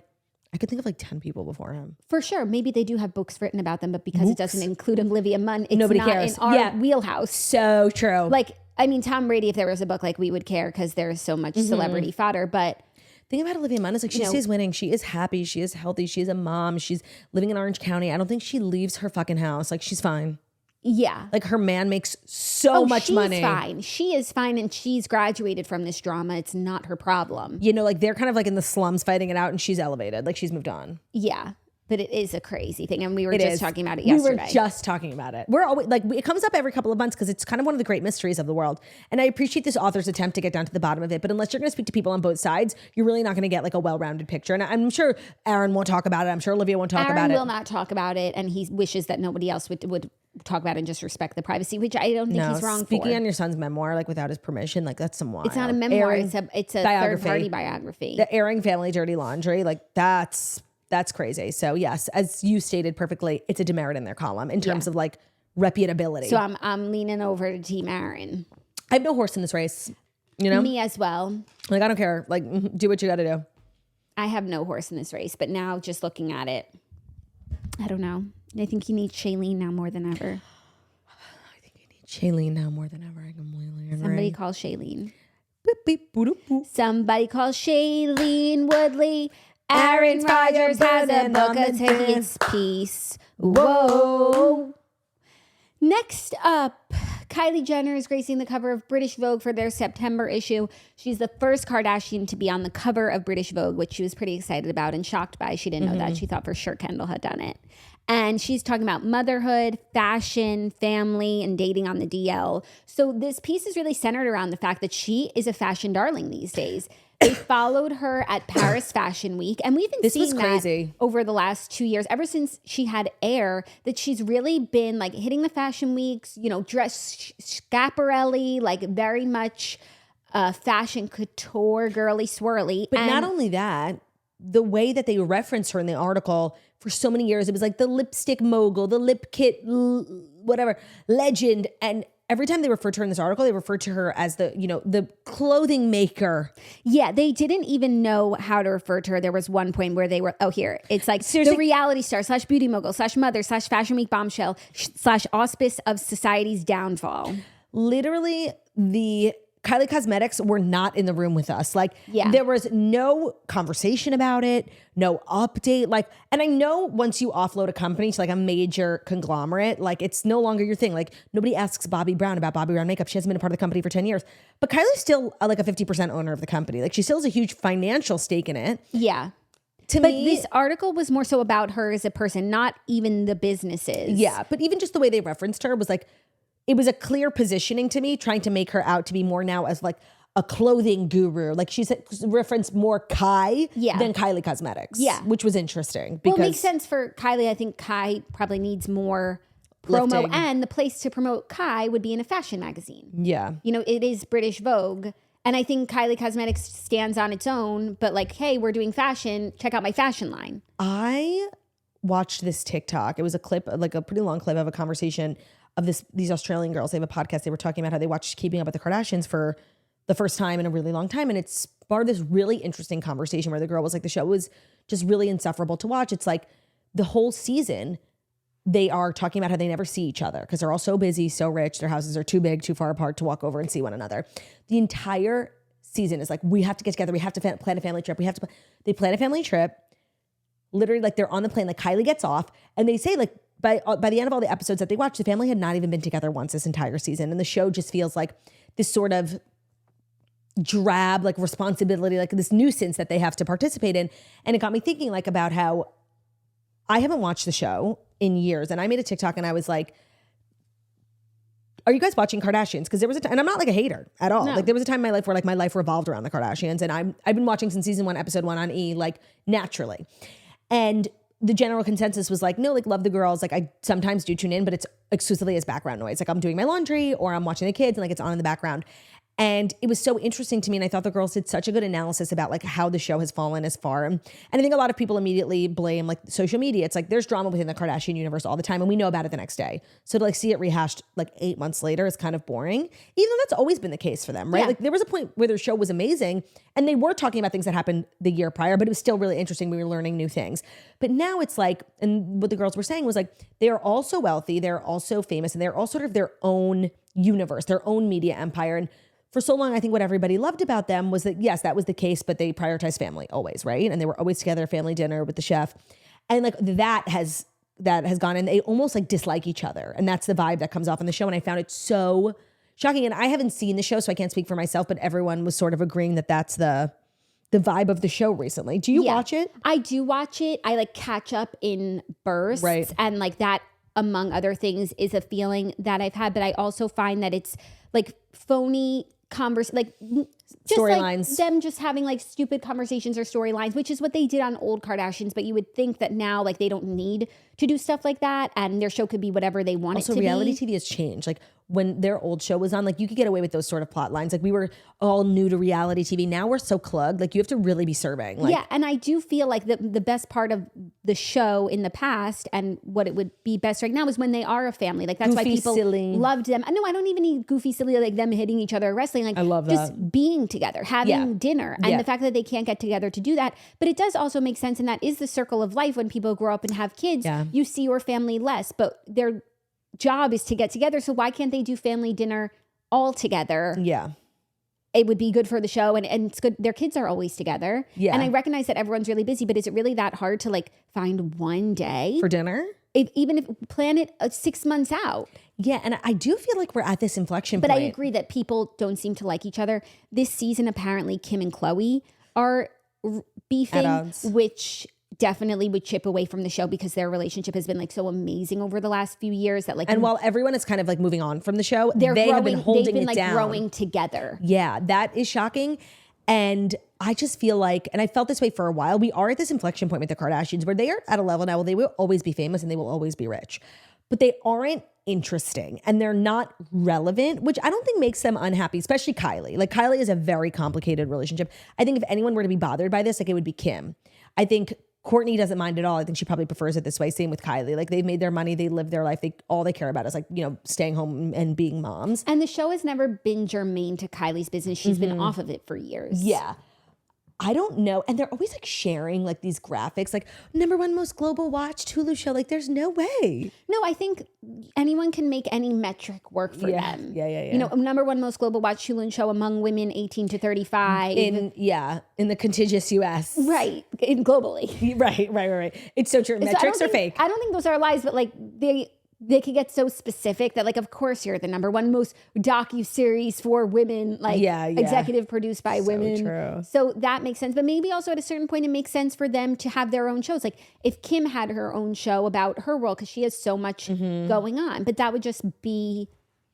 I could think of like 10 people before him. For sure. Maybe they do have books written about them, but because it doesn't include Olivia Munn, it's nobody not cares. In our wheelhouse. So true. Like, I mean, Tom Brady, if there was a book, like we would care because there's so much celebrity fodder, but... Thing about Olivia Munn is like she stays winning. She is happy. She is healthy. She's a mom. She's living in Orange County. I don't think she leaves her fucking house. Like she's fine. Yeah. Like her man makes so much money. She's fine. She is fine, and she's graduated from this drama. It's not her problem. You know, like they're kind of like in the slums fighting it out, and she's elevated. Like she's moved on. Yeah. But it is a crazy thing. And we were just talking about it yesterday. We were just talking about it. We're always like, it comes up every couple of months because it's kind of one of the great mysteries of the world. And I appreciate this author's attempt to get down to the bottom of it. But unless you're going to speak to people on both sides, you're really not going to get like a well-rounded picture. And I'm sure Aaron won't talk about it. I'm sure Olivia won't talk about it. Aaron will not talk about it. And he wishes that nobody else would talk about it and just respect the privacy, which I don't think he's wrong speaking for. on your son's memoir, like without his permission, like that's some wild. It's not a memoir. It's a third-party biography. The airing family dirty laundry, like that's crazy. So yes, as you stated perfectly, it's a demerit in their column in terms of like reputability. So I'm leaning over to Team Aaron. I have no horse in this race. You know? Me as well. Like I don't care. Like do what you got to do. I have no horse in this race, but now just looking at it, I don't know. I think he needs Shailene now more than ever. I think he needs Shailene now more than ever. I completely agree. Somebody call Shailene. Beep, beep, boop, boop. Somebody call Shailene Woodley. Aaron Rodgers has a book of tickets piece. Whoa. Next up, Kylie Jenner is gracing the cover of British Vogue for their September issue. She's the first Kardashian to be on the cover of British Vogue, which she was pretty excited about and shocked by. She didn't know that. She thought for sure Kendall had done it. And she's talking about motherhood, fashion, family, and dating on the DL. So this piece is really centered around the fact that she is a fashion darling these days. They followed her at Paris Fashion Week. And we've been seeing that over the last 2 years, ever since she had Air, that she's really been like hitting the fashion weeks, you know, dress Schiaparelli, like very much fashion couture, girly, swirly. But not only that, the way that they reference her in the article for so many years, it was like the lipstick mogul, the lip kit, whatever, legend. And every time they referred to her in this article, they referred to her as the, you know, the clothing maker. Yeah, they didn't even know how to refer to her. There was one point where they were, it's like seriously, the reality star / beauty mogul / mother / fashion week bombshell / auspice of society's downfall. Literally, the Kylie Cosmetics were not in the room with us. Like, there was no conversation about it, no update. Like, and I know once you offload a company to like a major conglomerate, like it's no longer your thing. Like nobody asks Bobbi Brown about Bobbi Brown makeup. She hasn't been a part of the company for 10 years. But Kylie's still like a 50% owner of the company. Like she still has a huge financial stake in it. Yeah. But this article was more so about her as a person, not even the businesses. Yeah. But even just the way they referenced her was like, it was a clear positioning to me, trying to make her out to be more now as like a clothing guru. Like she's referenced more Kai than Kylie Cosmetics. Yeah. Which was interesting. Because, well, it makes sense for Kylie. I think Kai probably needs more promo. Lifting. And the place to promote Kai would be in a fashion magazine. Yeah. You know, it is British Vogue. And I think Kylie Cosmetics stands on its own. But like, hey, we're doing fashion. Check out my fashion line. I watched this TikTok. It was a clip, like a pretty long clip of a conversation of these Australian girls. They have a podcast. They were talking about how they watched Keeping Up with the Kardashians for the first time in a really long time. And it sparked this really interesting conversation where the girl was like, the show was just really insufferable to watch. It's like the whole season, they are talking about how they never see each other because they're all so busy, so rich. Their houses are too big, too far apart to walk over and see one another. The entire season is like, we have to get together. We have to plan a family trip. They plan a family trip. Literally, like they're on the plane, like Kylie gets off and they say like, by the end of all the episodes that they watched, the family had not even been together once this entire season. And the show just feels like this sort of drab, like responsibility, like this nuisance that they have to participate in. And it got me thinking like about how I haven't watched the show in years. And I made a TikTok and I was like, are you guys watching Kardashians? Because there was a time, and I'm not like a hater at all. No. Like there was a time in my life where like my life revolved around the Kardashians. And I've been watching since season 1, episode 1 on E, like naturally. And the general consensus was like, no, like love the girls. Like I sometimes do tune in, but it's exclusively as background noise. Like I'm doing my laundry or I'm watching the kids and like it's on in the background. And it was so interesting to me. And I thought the girls did such a good analysis about like how the show has fallen as far. And I think a lot of people immediately blame like social media. It's like there's drama within the Kardashian universe all the time and we know about it the next day. So to like see it rehashed like 8 months later is kind of boring, even though that's always been the case for them, right? Yeah. Like there was a point where their show was amazing and they were talking about things that happened the year prior, but it was still really interesting. We were learning new things. But now it's like, and what the girls were saying was like, they are all so wealthy, they're all so famous, and they're all sort of their own universe, their own media empire. And for so long, I think what everybody loved about them was that, yes, that was the case, but they prioritized family always, right? And they were always together, family dinner with the chef. And like that has that has gone, and they almost like dislike each other. And that's the vibe that comes off in the show. And I found it so shocking. And I haven't seen the show, so I can't speak for myself, but everyone was sort of agreeing that that's the vibe of the show recently. Do you watch it? I do watch it. I like catch up in bursts. Right. And like that, among other things, is a feeling that I've had. But I also find that it's like phony storylines. Like them just having like stupid conversations or storylines, which is what they did on old Kardashians. But you would think that now like they don't need to do stuff like that, and their show could be whatever they want it to be. Also, reality TV has changed. Like when their old show was on, like you could get away with those sort of plot lines. Like we were all new to reality TV. Now we're so clugged. Like you have to really be serving. Like, yeah, and I do feel like the best part of the show in the past and what it would be best right now is when they are a family. Like that's why people loved them. No, I don't even need goofy, silly, like them hitting each other or wrestling. Like I love just that. being together, having dinner, and the fact that they can't get together to do that. But it does also make sense, and that is the circle of life when people grow up and have kids. Yeah. You see your family less, but their job is to get together. So why can't they do family dinner all together? Yeah. It would be good for the show, and it's good. Their kids are always together. Yeah. And I recognize that everyone's really busy, but is it really that hard to like find one day for dinner? Even if plan it 6 months out. Yeah, and I do feel like we're at this inflection point. But I agree that people don't seem to like each other. This season, apparently, Kim and Khloe are beefing, which definitely would chip away from the show because their relationship has been like so amazing over the last few years that like, and while everyone is kind of like moving on from the show, they have been holding they've been it like down. Growing together. Yeah, that is shocking. And I just feel like, and I felt this way for a while, we are at this inflection point with the Kardashians where they are at a level now where they will always be famous and they will always be rich, but they aren't interesting and they're not relevant, which I don't think makes them unhappy, especially Kylie. Like Kylie is a very complicated relationship. I think if anyone were to be bothered by this, like it would be Kim. I think Kourtney doesn't mind at all. I think she probably prefers it this way. Same with Kylie. Like they've made their money, they live their life. All they care about is like, you know, staying home and being moms. And the show has never been germane to Kylie's business. She's been off of it for years. Yeah. I don't know. And they're always like sharing like these graphics, like #1 most global watched Hulu show. Like there's no way. No, I think anyone can make any metric work for them. Yeah. You know, #1 most global watched Hulu show among women 18 to 35. In the contiguous US. Right. Globally. Right. It's so true. Metrics are fake. I don't think those are lies, but like they could get so specific that like, of course you're the #1 most docu-series for women, like executive produced by women. True. So that makes sense. But maybe also at a certain point, it makes sense for them to have their own shows. Like if Kim had her own show about her world, because she has so much going on, but that would just be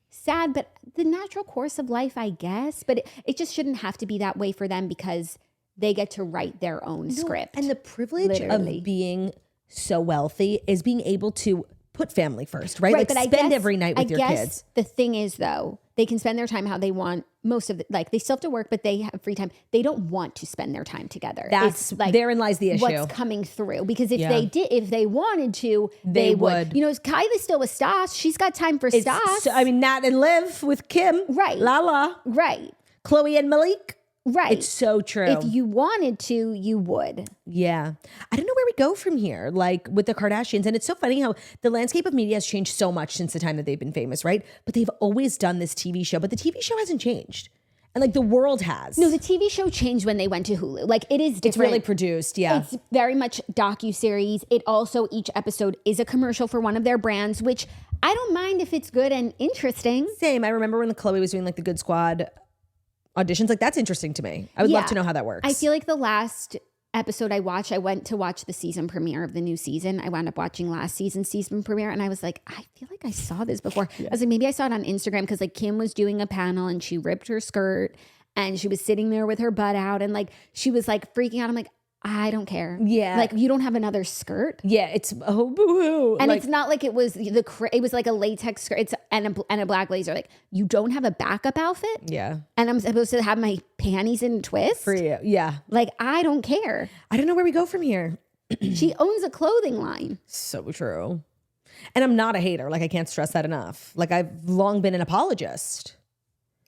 sad, but the natural course of life, I guess. But it just shouldn't have to be that way for them because they get to write their own script. And the privilege of being so wealthy is being able to put family first, right? Like spend every night with your kids. The thing is though, they can spend their time how they want. Most of it, like they still have to work, but they have free time. They don't want to spend their time together. That's like therein lies the issue. What's coming through? Because if they wanted to, they would. You know, Kylie's still with Stas. She's got time for Stas. So, I mean, Nat and Liv with Kim. Right. Lala. Right. Chloe and Malik. Right. It's so true. If you wanted to, you would. Yeah. I don't know where we go from here, like with the Kardashians. And it's so funny how the landscape of media has changed so much since the time that they've been famous, right? But they've always done this TV show, but the TV show hasn't changed. And like the world has. No, the TV show changed when they went to Hulu. Like it is different. It's really produced, yeah. It's very much docuseries. It also, each episode is a commercial for one of their brands, which I don't mind if it's good and interesting. Same. I remember when Chloe was doing like the Good Squad auditions, like that's interesting to me. I would love to know how that works. I feel like the last episode I watched, I went to watch the season premiere of the new season. I wound up watching last season's season premiere and I was like, I feel like I saw this before. I was like, maybe I saw it on Instagram because like Kim was doing a panel and she ripped her skirt and she was sitting there with her butt out and like she was like freaking out. I'm like, I don't care. Yeah. Like you don't have another skirt. Yeah. It's boo-hoo. And like, it's not like it was it was like a latex skirt and a black blazer. Like you don't have a backup outfit. Yeah. And I'm supposed to have my panties in a twist. For you. Yeah. Like I don't care. I don't know where we go from here. She owns a clothing line. So true. And I'm not a hater. Like I can't stress that enough. Like I've long been an apologist.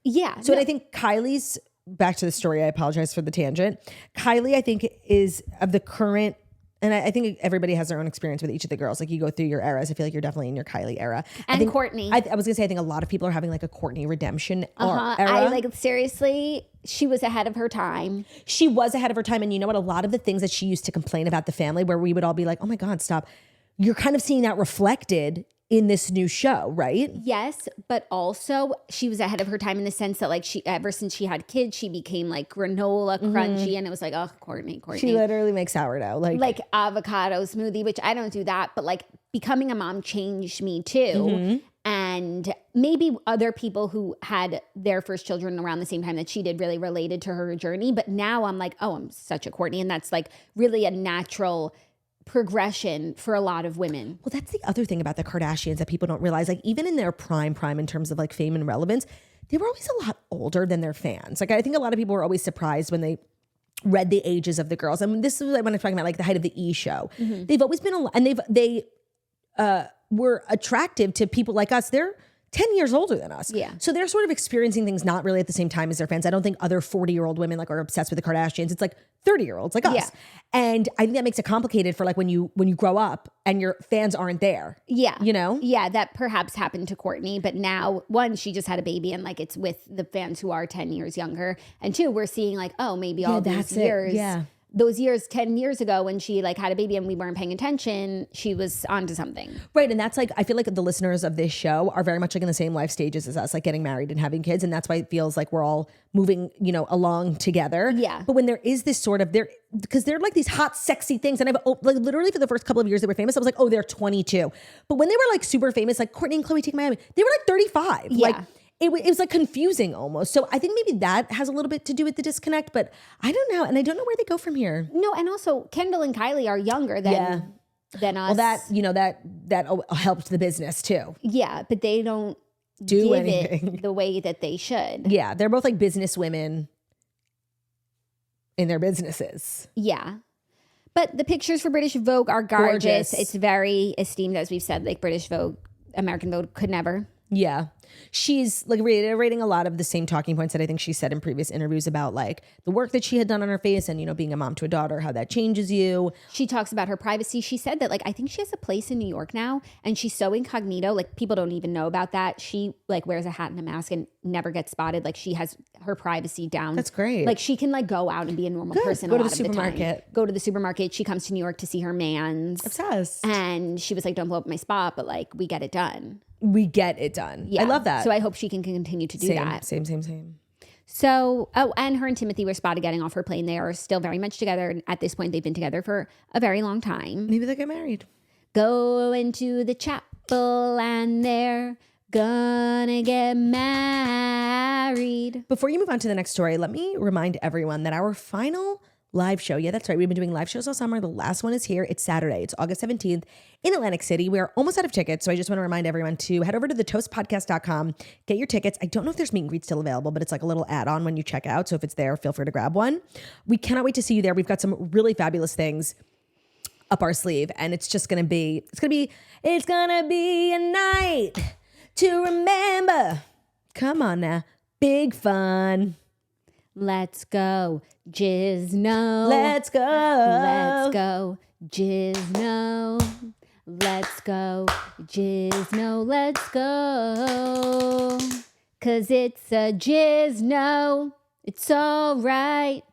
Yeah. So and I think Kylie's, back to the story, I apologize for the tangent. Kylie, I think, is of the current, and I think everybody has their own experience with each of the girls. Like you go through your eras. I feel like you're definitely in your Kylie era. And Kourtney. I was going to say, I think a lot of people are having like a Kourtney redemption era. I like, seriously, she was ahead of her time. She was ahead of her time. And you know what? A lot of the things that she used to complain about the family, where we would all be like, oh my God, stop. you're kind of seeing that reflected in this new show, right? Yes, but also she was ahead of her time in the sense that like she, ever since she had kids, she became like granola crunchy, and it was like, oh, Courtney. She literally makes sourdough, like avocado smoothie, which I don't do that, but like becoming a mom changed me too. And maybe other people who had their first children around the same time that she did really related to her journey. But now I'm like, oh, I'm such a Courtney, and that's like really a natural progression for a lot of women. Well, that's the other thing about the Kardashians that people don't realize. Like even in their prime in terms of like fame and relevance, they were always a lot older than their fans. Like I think a lot of people were always surprised when they read the ages of the girls. I mean, this is when I'm talking about like the height of the E! Show. They've always been, and they were attractive to people like us. They're 10 years older than us. Yeah. So they're sort of experiencing things not really at the same time as their fans. I don't think other 40-year-old women like are obsessed with the Kardashians. It's like 30-year-olds like us. Yeah. And I think that makes it complicated for like when you grow up and your fans aren't there. Yeah. You know? Yeah, that perhaps happened to Courtney, but now one, she just had a baby and like it's with the fans who are 10 years younger. And two, we're seeing like, oh, maybe all these years. Yeah. Those years, 10 years ago when she like had a baby and we weren't paying attention, she was onto something. Right. And that's like, I feel like the listeners of this show are very much like in the same life stages as us, like getting married and having kids. And that's why it feels like we're all moving, you know, along together. Yeah. But when there is this sort of, because they're like these hot, sexy things. And I've like literally for the first couple of years they were famous, I was like, oh, they're 22. But when they were like super famous, like Courtney and Khloe Take Miami, they were like 35. Yeah. Like, it was like confusing almost. So I think maybe that has a little bit to do with the disconnect, but I don't know. And I don't know where they go from here. No, and also Kendall and Kylie are younger than us. Well, that, you know, that helped the business too. Yeah, but they don't do give anything it the way that they should. Yeah, they're both like business women in their businesses. Yeah. But the pictures for British Vogue are gorgeous. It's very esteemed, as we've said, like British Vogue, American Vogue could never. Yeah. She's like reiterating a lot of the same talking points that I think she said in previous interviews about like the work that she had done on her face and, you know, being a mom to a daughter, how that changes you. She talks about her privacy. She said that like, I think she has a place in New York now and she's so incognito. Like people don't even know about that. She like wears a hat and a mask and never gets spotted. Like she has her privacy down. That's great. Like she can like go out and be a normal person. Go to the supermarket. Go to the supermarket. She comes to New York to see her mans. Obsessed. And she was like, don't blow up my spot, but like we get it done. We get it done. Yeah. I love that. So I hope she can continue to do that. Same. So, and her and Timothy were spotted getting off her plane. They are still very much together. And at this point, they've been together for a very long time. Maybe they'll get married. Go into the chapel and they're gonna get married. Before you move on to the next story, let me remind everyone that our final live show. Yeah, that's right. We've been doing live shows all summer. The last one is here. It's Saturday. It's August 17th in Atlantic City. We're almost out of tickets. So I just want to remind everyone to head over to thetoastpodcast.com, get your tickets. I don't know if there's meet and greet still available, but it's like a little add-on when you check out. So if it's there, feel free to grab one. We cannot wait to see you there. We've got some really fabulous things up our sleeve. And it's gonna be a night to remember. Come on now. Big fun. Let's go, Gizno. Let's go. Let's go, Gizno. Let's go, Gizno. Let's go. 'Cause it's a Gizno. It's all right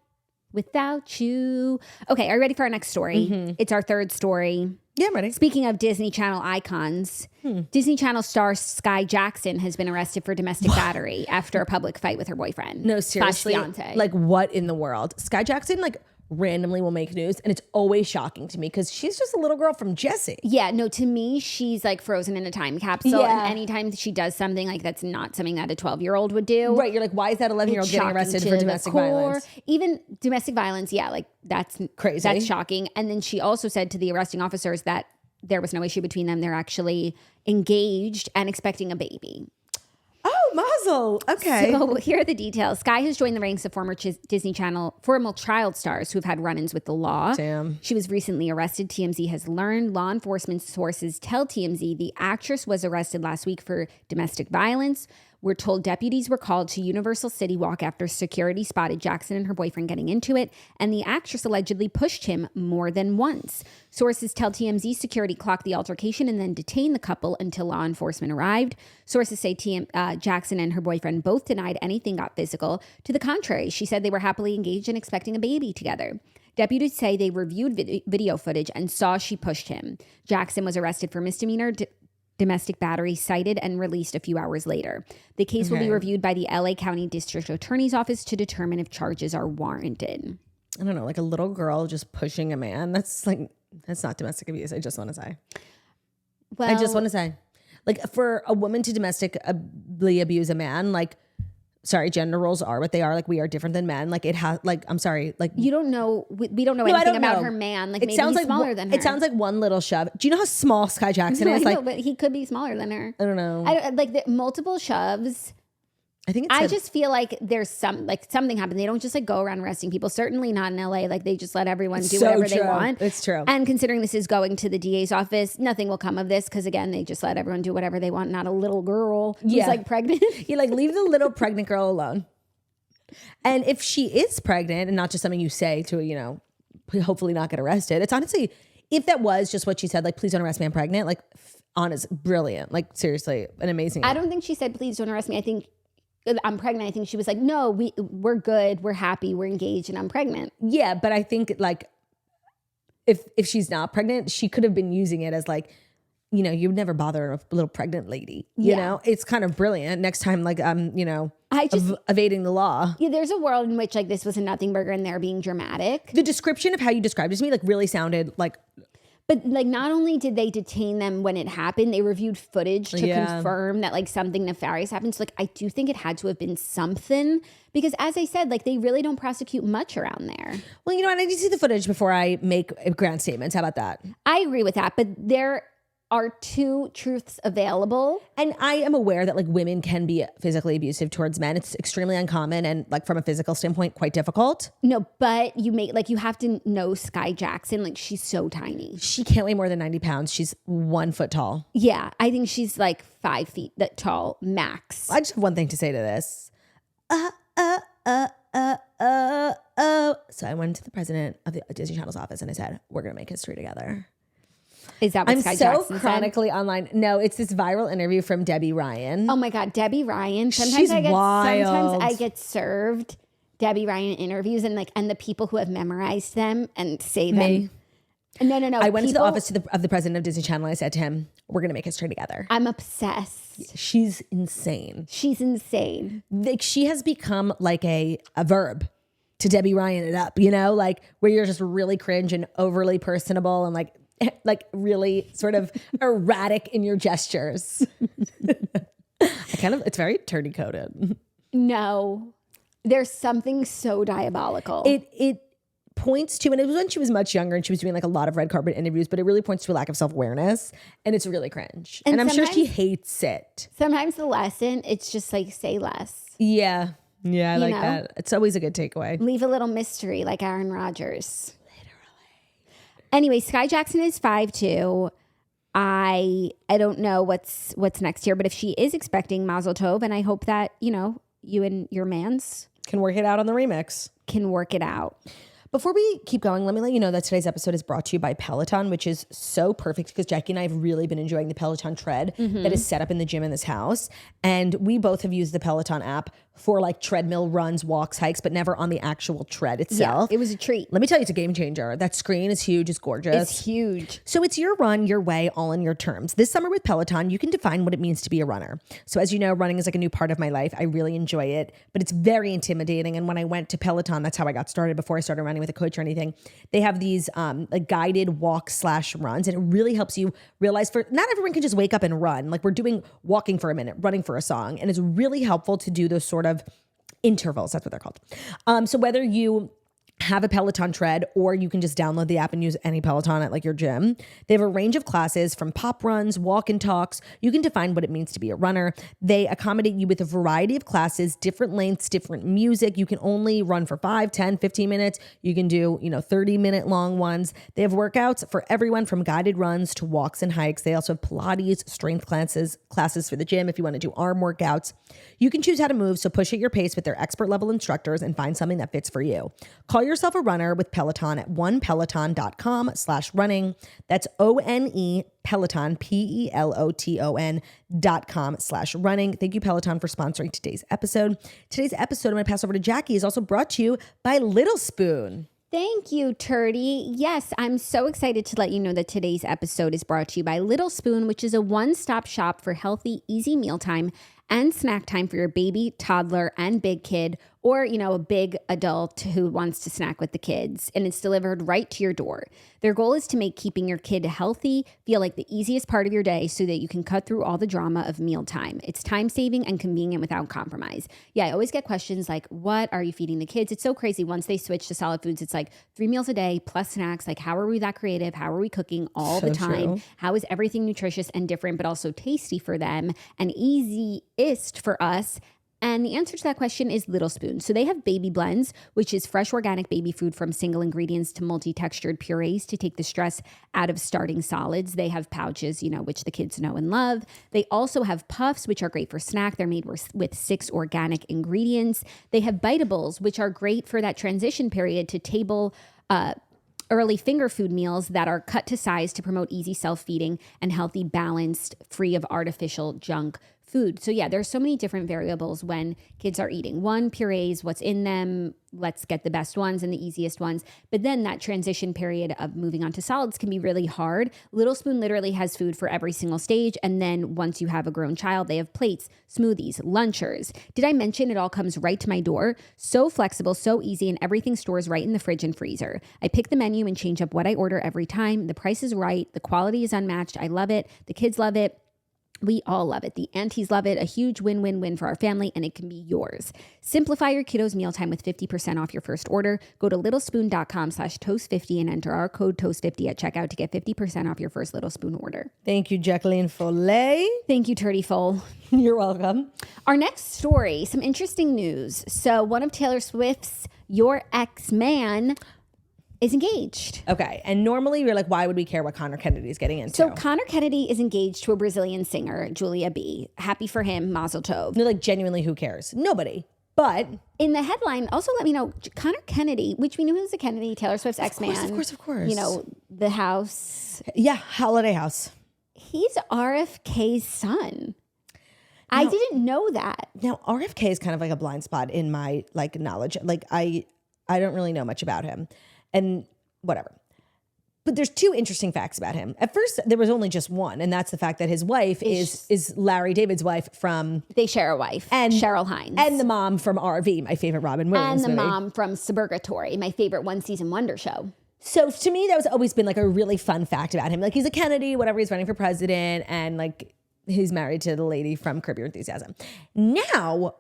without you. Okay, are you ready for our next story? Mm-hmm. It's our third story. Yeah, I'm ready. Speaking of Disney Channel icons, Disney Channel star Skai Jackson has been arrested for domestic battery after a public fight with her boyfriend. No, seriously. Fiance. Like, what in the world? Skai Jackson, like, randomly will make news, and it's always shocking to me because she's just a little girl from Jessie. Yeah, no, to me, she's like frozen in a time capsule. Yeah. And anytime she does something like that's not something that a 12-year-old would do. Right, you're like, why is that 11-year-old getting arrested for domestic violence? Even domestic violence, yeah, like that's crazy. That's shocking. And then she also said to the arresting officers that there was no issue between them. They're actually engaged and expecting a baby. Oh, mazel. Okay. So here are the details. Skai has joined the ranks of former Disney Channel child stars who've had run-ins with the law. Damn. She was recently arrested. TMZ has learned. Law enforcement sources tell TMZ the actress was arrested last week for domestic violence. We're told deputies were called to Universal City Walk after security spotted Jackson and her boyfriend getting into it, and the actress allegedly pushed him more than once. Sources tell TMZ security clocked the altercation and then detained the couple until law enforcement arrived. Sources say Jackson and her boyfriend both denied anything got physical. To the contrary, she said they were happily engaged and expecting a baby together. Deputies say they reviewed video footage and saw she pushed him. Jackson was arrested for misdemeanor domestic battery, cited and released a few hours later. The case will be reviewed by the LA County District Attorney's Office to determine if charges are warranted. I don't know, like a little girl just pushing a man. That's not domestic abuse. I just want to say. Well, I just want to say, like, for a woman to domestically abuse a man, like, sorry, gender roles are what they are. Like, we are different than men. Like, it has, like, I'm sorry, like, you don't know. We don't know anything about her man. Like, maybe he's smaller than her. It sounds like one little shove. Do you know how small Skai Jackson is? I know, but he could be smaller than her. I don't know. Multiple shoves. I think I just feel like there's something happened. They don't just like go around arresting people. Certainly not in LA. Like they just let everyone do whatever they want. It's true. And considering this is going to the DA's office, nothing will come of this because again, they just let everyone do whatever they want. Not a little girl who's like pregnant. You like leave the little pregnant girl alone. And if she is pregnant and not just something you say to, you know, hopefully not get arrested. It's honestly, if that was just what she said, like, please don't arrest me, I'm pregnant. Like, honest, brilliant. Like, seriously, an amazing. I don't think she said, please don't arrest me. I think I'm pregnant. I think she was like, no, we're good. We're happy. We're engaged and I'm pregnant. Yeah. But I think like if she's not pregnant, she could have been using it as like, you know, you would never bother a little pregnant lady, you know, it's kind of brilliant. Next time, like, you know, I just evading the law. Yeah. There's a world in which like this was a nothing burger and they're being dramatic. The description of how you described it to me, like really sounded like, but like, not only did they detain them when it happened, they reviewed footage to confirm that like something nefarious happened. So like, I do think it had to have been something because as I said, like they really don't prosecute much around there. Well, you know what? I need to see the footage before I make grand statements. How about that? I agree with that, but there are two truths available. And I am aware that like women can be physically abusive towards men. It's extremely uncommon and like from a physical standpoint, quite difficult. No, but you have to know Skai Jackson. Like she's so tiny. She can't weigh more than 90 pounds. She's 1 foot tall. Yeah. I think she's like 5 feet tall max. I just have one thing to say to this. So I went to the president of the Disney Channel's office and I said, we're going to make history together. Is that what I'm Skai so Jackson chronically online. No, it's this viral interview from Debbie Ryan. Oh my God, Debbie Ryan. She's wild. Sometimes I get served Debbie Ryan interviews and the people who have memorized them and say them. Me. No. I went to the office of the president of Disney Channel and I said to him, we're going to make history together. I'm obsessed. She's insane. She's insane. Like she has become like a verb to Debbie Ryan it up, you know, like where you're just really cringe and overly personable and like really sort of erratic in your gestures. It's very turdy coated. No, there's something so diabolical. It points to, and it was when she was much younger and she was doing like a lot of red carpet interviews, but it really points to a lack of self-awareness and it's really cringe. And I'm sure she hates it. Sometimes the lesson, it's just like say less. Yeah. Yeah, I like that. It's always a good takeaway. Leave a little mystery like Aaron Rodgers. Anyway, Skai Jackson is 5'2". I don't know what's next here, but if she is expecting Mazel Tov, and I hope that, you know, you and your mans can work it out on the remix. Can work it out. Before we keep going, let me let you know that today's episode is brought to you by Peloton, which is so perfect because Jackie and I have really been enjoying the Peloton tread that is set up in the gym in this house. And we both have used the Peloton app for like treadmill runs, walks, hikes, but never on the actual tread itself. Yeah, it was a treat. Let me tell you, it's a game changer. That screen is huge. It's gorgeous. It's huge. So it's your run, your way, all in your terms. This summer with Peloton, you can define what it means to be a runner. So as you know, running is like a new part of my life. I really enjoy it, but it's very intimidating. And when I went to Peloton, that's how I got started before I started running with a coach or anything. They have these like guided walk/runs, and it really helps you realize not everyone can just wake up and run. Like we're doing walking for a minute, running for a song, and it's really helpful to do those sort of intervals. That's what they're called. So whether you have a Peloton tread or you can just download the app and use any Peloton at like your gym. They have a range of classes from pop runs, walk and talks. You can define what it means to be a runner. They accommodate you with a variety of classes, different lengths, different music. You can only run for 5, 10, 15 minutes. You can do, 30-minute long ones. They have workouts for everyone from guided runs to walks and hikes. They also have Pilates, strength classes for the gym if you want to do arm workouts. You can choose how to move, so push at your pace with their expert level instructors and find something that fits for you. Call yourself a runner with Peloton at onepeloton.com/running. That's ONE Peloton, PELOTON.com/running. Thank you, Peloton, for sponsoring today's episode. Today's episode, I'm going to pass over to Jackie, is also brought to you by Little Spoon. Thank you, Turdy. Yes, I'm so excited to let you know that today's episode is brought to you by Little Spoon, which is a one-stop shop for healthy, easy mealtime and snack time for your baby, toddler, and big kid, or, a big adult who wants to snack with the kids. And it's delivered right to your door. Their goal is to make keeping your kid healthy feel like the easiest part of your day so that you can cut through all the drama of mealtime. It's time-saving and convenient without compromise. Yeah, I always get questions like, what are you feeding the kids? It's so crazy. Once they switch to solid foods, it's like 3 meals a day plus snacks. Like, how are we that creative? How are we cooking all the time? True. How is everything nutritious and different, but also tasty for them and easiest for us? And the answer to that question is Little Spoon. So they have baby blends, which is fresh organic baby food from single ingredients to multi-textured purees to take the stress out of starting solids. They have pouches, which the kids know and love. They also have puffs, which are great for snack. They're made with 6 organic ingredients. They have biteables, which are great for that transition period to table early finger food meals that are cut to size to promote easy self-feeding and healthy, balanced, free of artificial junk food. So yeah, there's so many different variables when kids are eating. One, purees, what's in them, let's get the best ones and the easiest ones. But then that transition period of moving on to solids can be really hard. Little Spoon literally has food for every single stage. And then once you have a grown child, they have plates, smoothies, lunchers. Did I mention it all comes right to my door? So flexible, so easy, and everything stores right in the fridge and freezer. I pick the menu and change up what I order every time. The price is right. The quality is unmatched. I love it. The kids love it. We all love it. The aunties love it. A huge win-win-win for our family, and it can be yours. Simplify your kiddos' mealtime with 50% off your first order. Go to littlespoon.com/toast50 and enter our code toast50 at checkout to get 50% off your first Little Spoon order. Thank you, Jacqueline Follet. Thank you, Turdy Foal. You're welcome. Our next story, some interesting news. So one of Taylor Swift's Your Ex-Man is engaged. Okay. And normally you're like, why would we care what Conor Kennedy's getting into? So Conor Kennedy is engaged to a Brazilian singer, Giulia B. Happy for him, Mazel Tov. No, like genuinely, who cares? Nobody. But in the headline, also let me know, Conor Kennedy, which we knew he was a Kennedy, Taylor Swift's ex-man. Of course. The house. Yeah, Holiday House. He's RFK's son. Now, I didn't know that. Now, RFK is kind of like a blind spot in my knowledge. I don't really know much about him. And whatever. But there's 2 interesting facts about him. At first, there was only just one, and that's the fact that his wife is Larry David's wife from... They share a wife, and Cheryl Hines. And the mom from RV, my favorite Robin Williams movie. And the movie. mom from Suburgatory, my favorite one-season wonder show. So to me, that was always been like a really fun fact about him. Like, he's a Kennedy, whatever, he's running for president, and like he's married to the lady from Curb Your Enthusiasm. Now,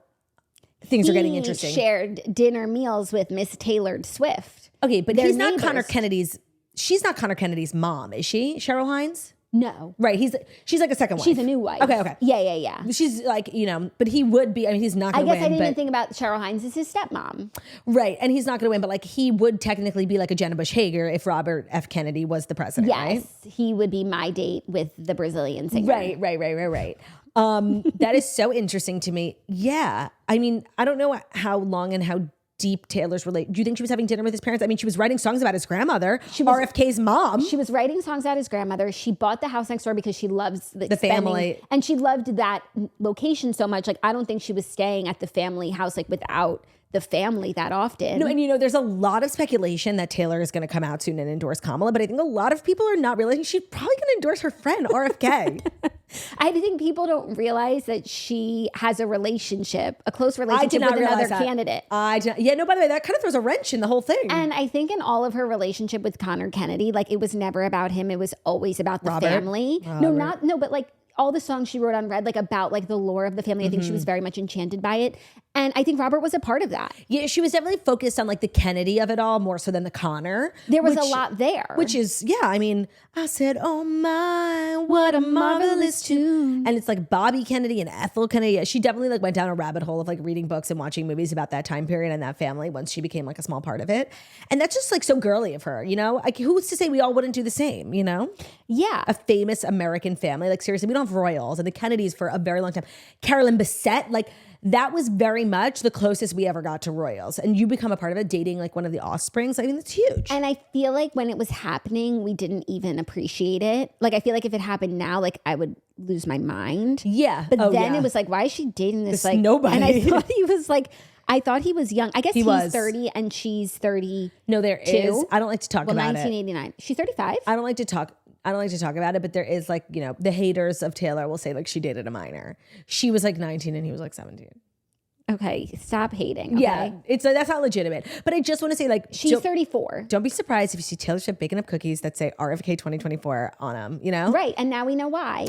things are getting interesting. He shared dinner meals with Miss Taylor Swift. Okay, but he's not Conor Kennedy's. She's not Conor Kennedy's mom, is she? Cheryl Hines? No. Right. She's like a second wife. She's a new wife. Okay. Yeah. She's like, but he would be. I mean, he's not going to win. I guess I didn't even think about Cheryl Hines as his stepmom. Right. And he's not going to win, but like he would technically be like a Jenna Bush Hager if Robert F. Kennedy was the president. Yes. Right? He would be my date with the Brazilian singer. Right. That is so interesting to me. Yeah. I mean, I don't know how long and how deep Taylor's relate. Do you think she was having dinner with his parents? I mean, she was writing songs about his grandmother, RFK's mom. She was writing songs about his grandmother. She bought the house next door because she loves the family. And she loved that location so much. Like, I don't think she was staying at the family house, like, without the family that often. No, and there's a lot of speculation that Taylor is going to come out soon and endorse Kamala, but I think a lot of people are not realizing she's probably going to endorse her friend, RFK. I think people don't realize that she has a close relationship with another candidate. By the way, that kind of throws a wrench in the whole thing. And I think in all of her relationship with Conor Kennedy, like, it was never about him. It was always about the family. But like, all the songs she wrote on Red, like, about like the lore of the family. I think she was very much enchanted by it. And I think Robert was a part of that. Yeah, she was definitely focused on like the Kennedy of it all more so than the Conor. There was a lot there. Which is, I mean, I said, oh my, what a marvelous tune. And it's like Bobby Kennedy and Ethel Kennedy. Yeah, she definitely like went down a rabbit hole of like reading books and watching movies about that time period and that family once she became like a small part of it. And that's just like so girly of her, Like, who's to say we all wouldn't do the same, Yeah. A famous American family. Like, seriously, we don't have royals. And the Kennedys for a very long time. Carolyn Bessette, like, that was very much the closest we ever got to royals. And you become a part of it, dating like one of the offsprings. I mean, it's huge. And I feel like when it was happening, we didn't even appreciate it. Like, I feel like if it happened now, like, I would lose my mind. Yeah. But then it was like, why is she dating this like nobody? And I thought he was like, I thought he was young. I guess he's was 30 and she's 30. No, there is. I don't like to talk about 1989. She's 35. I don't like to talk about it, but there is like, you know, the haters of Taylor will say like she dated a minor. She was like 19 and he was like 17. Okay, stop hating. Okay? Yeah, that's not legitimate. But I just want to say, like, she's 34. Don't be surprised if you see Taylor Swift baking up cookies that say RFK 2024 on them, you know? Right, and now we know why.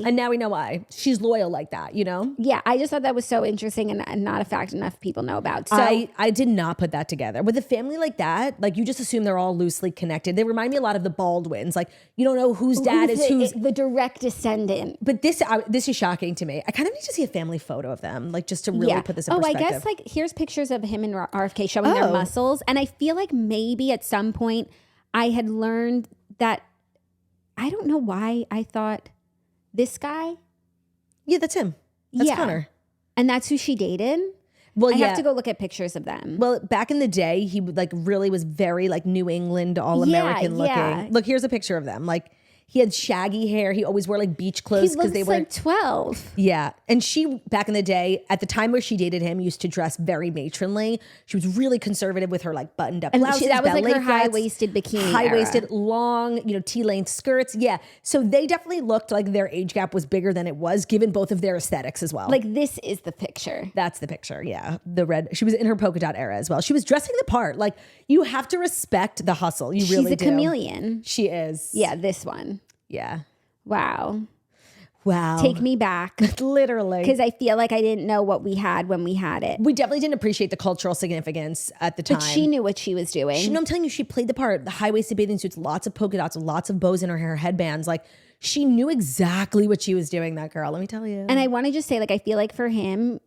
She's loyal like that, you know? Yeah, I just thought that was so interesting and not a fact enough people know about. So I did not put that together. With a family like that, like, you just assume they're all loosely connected. They remind me a lot of the Baldwins. Like, you don't know whose dad is who's... The direct descendant. But this is shocking to me. I kind of need to see a family photo of them, like, just to really put this in perspective. I guess, like, here's pictures of him and RFK showing their muscles. And I feel like maybe at some point I had learned that, I don't know why I thought this guy. Yeah, that's him. That's Conor. And that's who she dated. Well, I have to go look at pictures of them. Well, back in the day, he like really was very like New England, all American looking. Yeah. Look, here's a picture of them. Like, he had shaggy hair. He always wore like beach clothes because they were like 12. Yeah, and she back in the day, at the time where she dated him, used to dress very matronly. She was really conservative with her like buttoned up blouses. That was like her high-waisted bikini, high-waisted, long, you know, T-length skirts. Yeah, so they definitely looked like their age gap was bigger than it was, given both of their aesthetics as well. Like, this is the picture. That's the picture. Yeah, the red. She was in her polka dot era as well. She was dressing the part. Like, you have to respect the hustle. You really do. She's a chameleon. She is. Yeah, this one. Yeah. Wow. Take me back. Literally. Because I feel like I didn't know what we had when we had it. We definitely didn't appreciate the cultural significance at the time. But she knew what she was doing. I'm telling you, she played the part. The high-waisted bathing suits, lots of polka dots, lots of bows in her hair, headbands. Like, she knew exactly what she was doing, that girl. Let me tell you. And I want to just say, like, I feel like for him,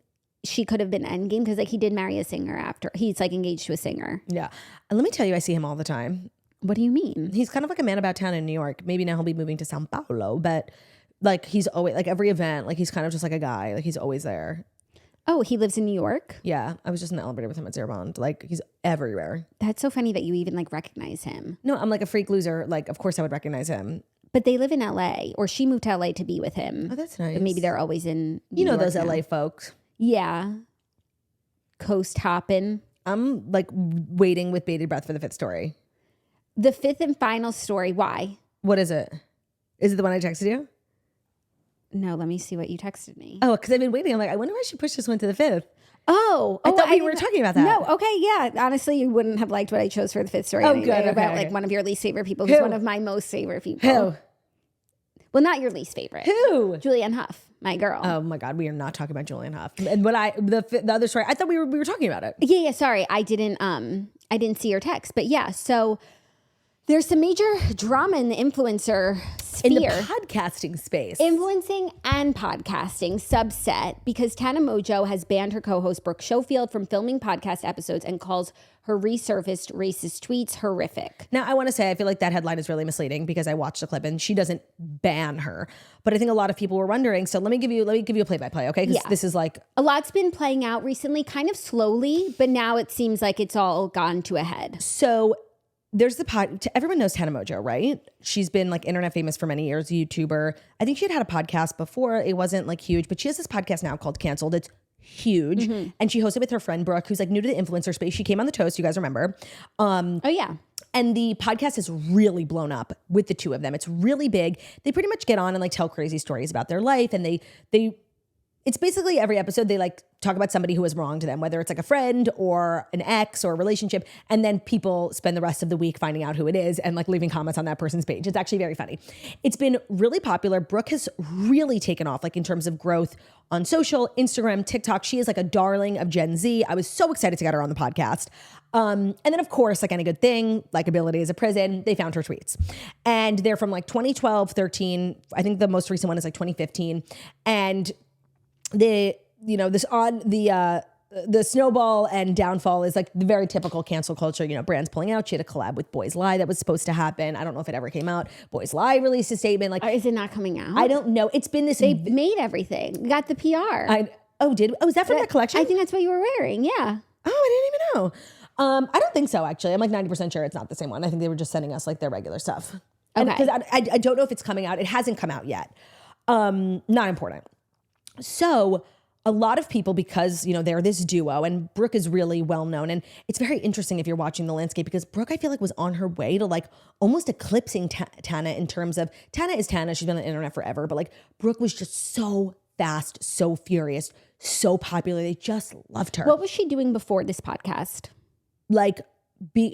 she could have been endgame because, like, he did marry a singer after. He's, like, engaged to a singer. Yeah. And let me tell you, I see him all the time. What do you mean? He's kind of like a man about town in New York. Maybe now he'll be moving to Sao Paulo, but like, he's always like every event, like, he's kind of just like a guy, like, he's always there. Oh, he lives in New York? Yeah. I was just in the elevator with him at Zerabond. Like, he's everywhere. That's so funny that you even like recognize him. No, I'm like a freak loser. Like, of course I would recognize him. But they live in LA, or she moved to LA to be with him. Oh, that's nice. But maybe they're always in New York those now. LA folks. Yeah. Coast hopping. I'm like waiting with bated breath for the fifth story. The fifth and final story. Why? What is it? Is it the one I texted you? No, let me see what you texted me. Oh, because I've been waiting. I'm like, I wonder why she pushed this one to the fifth. I thought we were talking about that. No, okay, yeah. Honestly, you wouldn't have liked what I chose for the fifth story. Oh, anyway, good. Okay, about okay. like one of your least favorite people, who's one of my most favorite people. Who? Well, not your least favorite. Who? Julianne Hough, my girl. Oh my God, we are not talking about Julianne Hough. And what the other story, I thought we were talking about it. Yeah. Sorry, I didn't see your text, but yeah. So there's some major drama in the influencer sphere. In the podcasting space. Influencing and podcasting subset, because Tana Mongeau has banned her co-host Brooke Schofield from filming podcast episodes and calls her resurfaced racist tweets horrific. Now, I want to say, I feel like that headline is really misleading because I watched the clip and she doesn't ban her. But I think a lot of people were wondering. So let me give you a play-by-play, okay? Because this is like... A lot's been playing out recently, kind of slowly, but now it seems like it's all gone to a head. So... there's everyone knows Tana Mongeau, right? She's been like internet famous for many years, YouTuber. I think she had a podcast before. It wasn't like huge, but she has this podcast now called Canceled. It's huge. Mm-hmm. And she hosted with her friend Brooke, who's like new to the influencer space. She came on the Toast, you guys remember. Oh yeah. And the podcast has really blown up with the two of them. It's really big. They pretty much get on and like tell crazy stories about their life. And it's basically every episode they like talk about somebody who was wrong to them, whether it's like a friend or an ex or a relationship. And then people spend the rest of the week finding out who it is and like leaving comments on that person's page. It's actually very funny. It's been really popular. Brooke has really taken off, like in terms of growth on social, Instagram, TikTok. She is like a darling of Gen Z. I was so excited to get her on the podcast. And then of course, like any good thing, likability is a prison. They found her tweets and they're from like 2012, 13. I think the most recent one is like 2015. And the snowball and downfall is like the very typical cancel culture, brands pulling out. She had a collab with Boys Lie that was supposed to happen. I don't know if it ever came out. Boys Lie released a statement. Like, is it not coming out? I don't know. It's been this. They made everything. We got the PR. Is that from that collection? I think that's what you were wearing. Yeah. Oh, I didn't even know. I don't think so, actually. I'm like 90% sure it's not the same one. I think they were just sending us like their regular stuff. Okay. Because I don't know if it's coming out. It hasn't come out yet. Not important. So a lot of people, because, you know, they're this duo and Brooke is really well known. And it's very interesting if you're watching the landscape, because Brooke, I feel like, was on her way to like almost eclipsing Tana in terms of, Tana is Tana. She's been on the internet forever. But like Brooke was just so fast, so furious, so popular. They just loved her. What was she doing before this podcast? Like,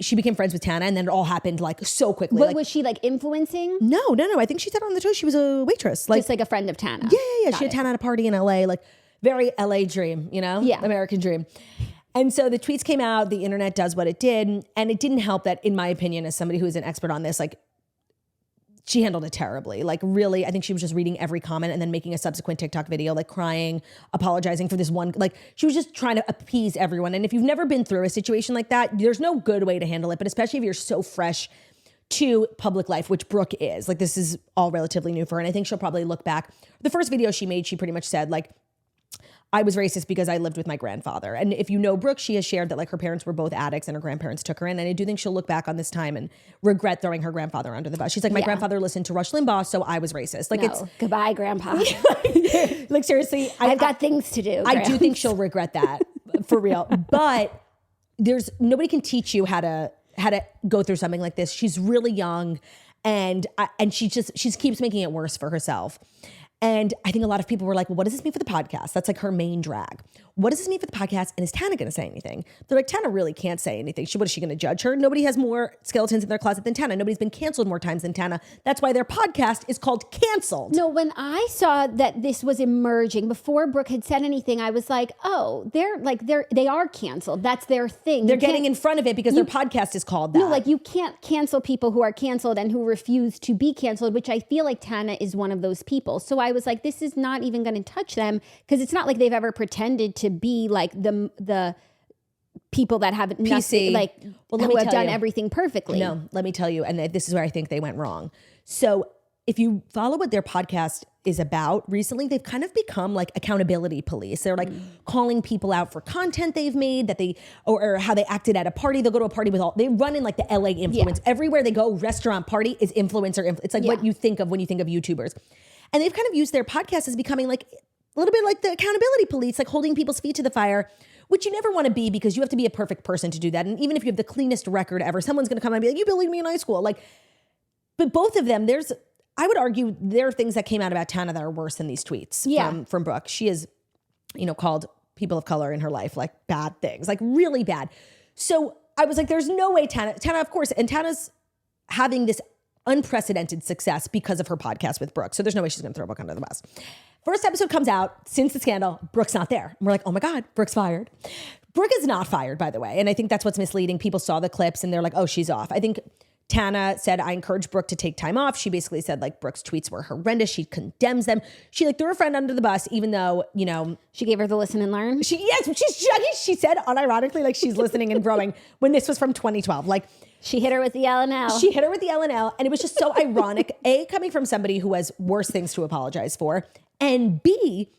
she became friends with Tana, and then it all happened like so quickly. What, like, was she like influencing? No. I think she said on the show she was a waitress. Like, just like a friend of Tana. Yeah. She had Tana at a party in LA, like very LA dream, you know? Yeah. American dream. And so the tweets came out, the internet does what it did. And it didn't help that, in my opinion, as somebody who's an expert on this, like, she handled it terribly. Like, really, I think she was just reading every comment and then making a subsequent TikTok video, like crying, apologizing for this one. Like, she was just trying to appease everyone. And if you've never been through a situation like that, there's no good way to handle it. But especially if you're so fresh to public life, which Brooke is. Like, this is all relatively new for her. And I think she'll probably look back. The first video she made, she pretty much said, like, I was racist because I lived with my grandfather. And if you know Brooke, she has shared that like her parents were both addicts and her grandparents took her in. And I do think she'll look back on this time and regret throwing her grandfather under the bus. She's like, my grandfather listened to Rush Limbaugh, so I was racist. Like, it's goodbye, Grandpa. like, seriously, I've got things to do. I do think she'll regret that for real. But there's nobody can teach you how to go through something like this. She's really young, and she keeps making it worse for herself. And I think a lot of people were like, well, what does this mean for the podcast? That's like her main drag. What does this mean for the podcast? And is Tana going to say anything? They're like, Tana really can't say anything. What is she going to judge her? Nobody has more skeletons in their closet than Tana. Nobody's been canceled more times than Tana. That's why their podcast is called Canceled. No, when I saw that this was emerging, before Brooke had said anything, I was like, oh, they are canceled. That's their thing. They're getting in front of it because their podcast is called that. No, like, you can't cancel people who are canceled and who refuse to be canceled, which I feel like Tana is one of those people. So I was like, this is not even going to touch them, because it's not like they've ever pretended to be like the people that have nothing, like, who have done everything perfectly. No, let me tell you, and this is where I think they went wrong. So if you follow what their podcast is about, recently they've kind of become like accountability police. They're like calling people out for content they've made that they, or how they acted at a party. They'll go to a party they run in like the LA influence. Yeah. Everywhere they go, restaurant, party is influencer. It's like what you think of when you think of YouTubers. And they've kind of used their podcast as becoming like a little bit like the accountability police, like holding people's feet to the fire, which you never want to be, because you have to be a perfect person to do that. And even if you have the cleanest record ever, someone's going to come and be like, you bullied me in high school. Like, but both of them, I would argue there are things that came out about Tana that are worse than these tweets from Brooke. She has, called people of color in her life like bad things, like really bad. So I was like, there's no way Tana, of course, and Tana's having this unprecedented success because of her podcast with Brooke. So there's no way she's going to throw Brooke under the bus. First episode comes out since the scandal. Brooke's not there. And we're like, oh my God, Brooke's fired. Brooke is not fired, by the way. And I think that's what's misleading. People saw the clips and they're like, oh, she's off. I think Tana said, I encourage Brooke to take time off. She basically said like Brooke's tweets were horrendous. She condemns them. She like threw her friend under the bus, even though, she gave her the listen and learn. She said unironically, like she's listening and growing when this was from 2012. Like, she hit her with the LNL. She hit her with the LNL. And it was just so ironic, A, coming from somebody who has worse things to apologize for, and B,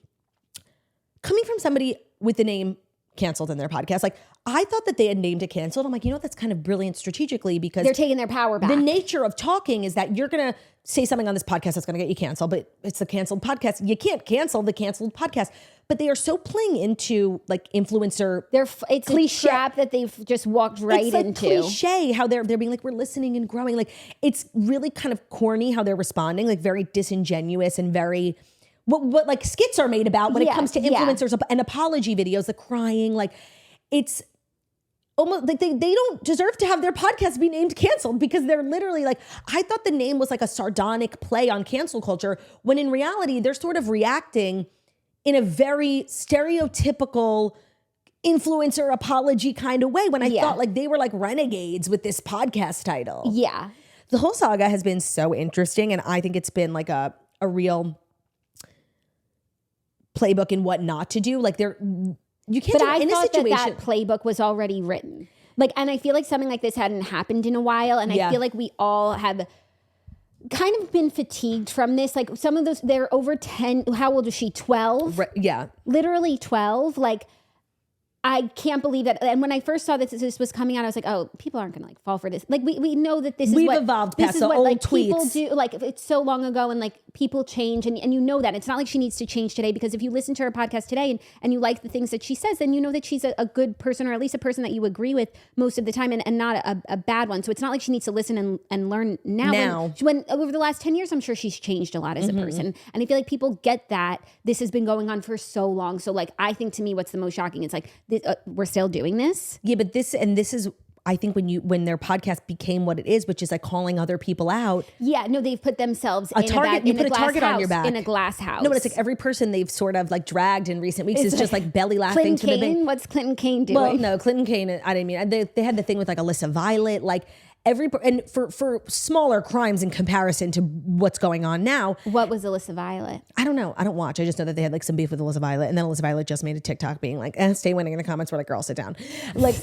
coming from somebody with the name Canceled in their podcast. Like, I thought that they had named it Canceled. I'm like, that's kind of brilliant strategically, because they're taking their power back. The nature of talking is that you're going to say something on this podcast that's going to get you canceled, but it's the Canceled podcast. You can't cancel the Canceled podcast. But they are so playing into like influencer. It's cliche. A trap that they've just walked right into. It's like cliche how they're being like, we're listening and growing. Like, it's really kind of corny how they're responding, like very disingenuous and very what like skits are made about when it comes to influencers and apology videos, the crying. Like, it's almost like they don't deserve to have their podcast be named Canceled, because they're literally like, I thought the name was like a sardonic play on cancel culture, when in reality they're sort of reacting in a very stereotypical influencer apology kind of way, when I thought like they were like renegades with this podcast title. Yeah. The whole saga has been so interesting, and I think it's been like a real playbook in what not to do. Like, you can't. But I thought that playbook was already written. Like, and I feel like something like this hadn't happened in a while, and I feel like we all have kind of been fatigued from this. Like, some of those, they're over 10. How old is she? 12? Right, yeah. Literally 12. Like, I can't believe that. And when I first saw that this was coming out, I was like, oh, people aren't going to like fall for this. Like we know that this is We've what evolved this past is the what old like tweets. people do. Like it's so long ago, and like people change, and you know that it's not like she needs to change today, because if you listen to her podcast today and you like the things that she says, then you know that she's a good person, or at least a person that you agree with most of the time, and not a bad one. So it's not like she needs to listen and learn now. When over the last 10 years, I'm sure she's changed a lot as a person, and I feel like people get that this has been going on for so long. So like I think, to me, what's the most shocking is like this, we're still doing this. Yeah, but this is, I think when their podcast became what it is, which is like calling other people out. Yeah, no, they've put themselves in target. You put a target on your back in a glass house. No, but it's like every person they've sort of like dragged in recent weeks is just like belly laughing to the bank. What's Clinton Kane doing? Well, no, Clinton Kane. I didn't mean they had the thing with like Alyssa Violet, like. And for smaller crimes in comparison to what's going on now. What was Alyssa Violet? I don't know. I don't watch. I just know that they had like some beef with Alyssa Violet, and then Alyssa Violet just made a TikTok being like, stay winning in the comments. We're like, girl, sit down. Like,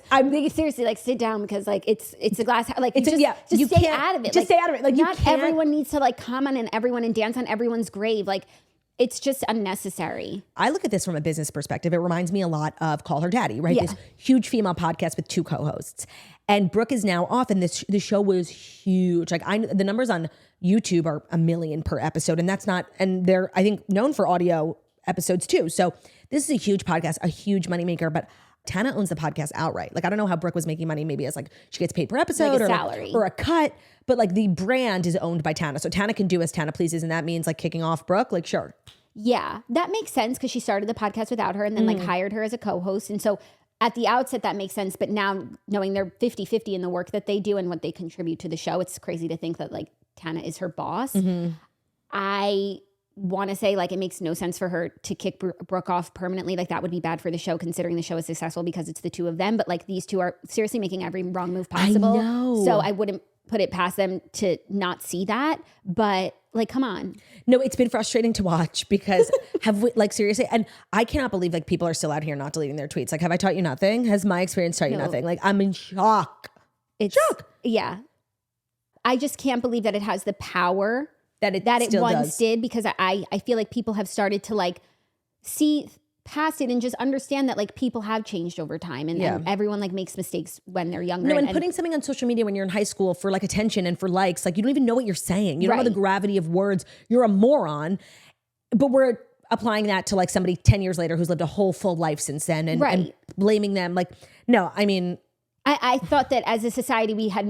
I'm thinking seriously, like sit down, because like it's a glass. Like it's just stay out of it. Just stay out of it. Like not everyone needs to like comment on everyone and dance on everyone's grave. Like it's just unnecessary. I look at this from a business perspective. It reminds me a lot of Call Her Daddy, right? Yeah. This huge female podcast with 2 co-hosts. And Brooke is now off, and the show was huge. Like the numbers on YouTube are 1 million per episode, and that's not. And they're, I think, known for audio episodes too. So this is a huge podcast, a huge moneymaker. But Tana owns the podcast outright. Like I don't know how Brooke was making money. Maybe as like she gets paid per episode, like a or salary, or a cut. But like the brand is owned by Tana, so Tana can do as Tana pleases, and that means like kicking off Brooke. Like sure, yeah, that makes sense, because she started the podcast without her, and then like hired her as a co-host, and so. At the outset, that makes sense. But now knowing they're 50-50 in the work that they do and what they contribute to the show, it's crazy to think that like Tana is her boss. I want to say like it makes no sense for her to kick Brooke off permanently. Like that would be bad for the show, considering the show is successful because it's the two of them. But like these two are seriously making every wrong move possible. I know. So I wouldn't put it past them to not see that. But like, come on. No, it's been frustrating to watch, because have we, like, seriously, and I cannot believe like people are still out here not deleting their tweets. Like, have I taught you nothing? Has my experience taught you nothing? Like, I'm in shock. Shock. Yeah. I just can't believe that it has the power that it once did, because I feel like people have started to like see past it and just understand that like people have changed over time, and everyone like makes mistakes when they're younger. No, and putting something on social media when you're in high school for like attention and for likes, like you don't even know what you're saying. You don't know the gravity of words. You're a moron. But we're applying that to like somebody 10 years later who's lived a whole full life since then, and blaming them. Like, no, I mean, I thought that as a society we had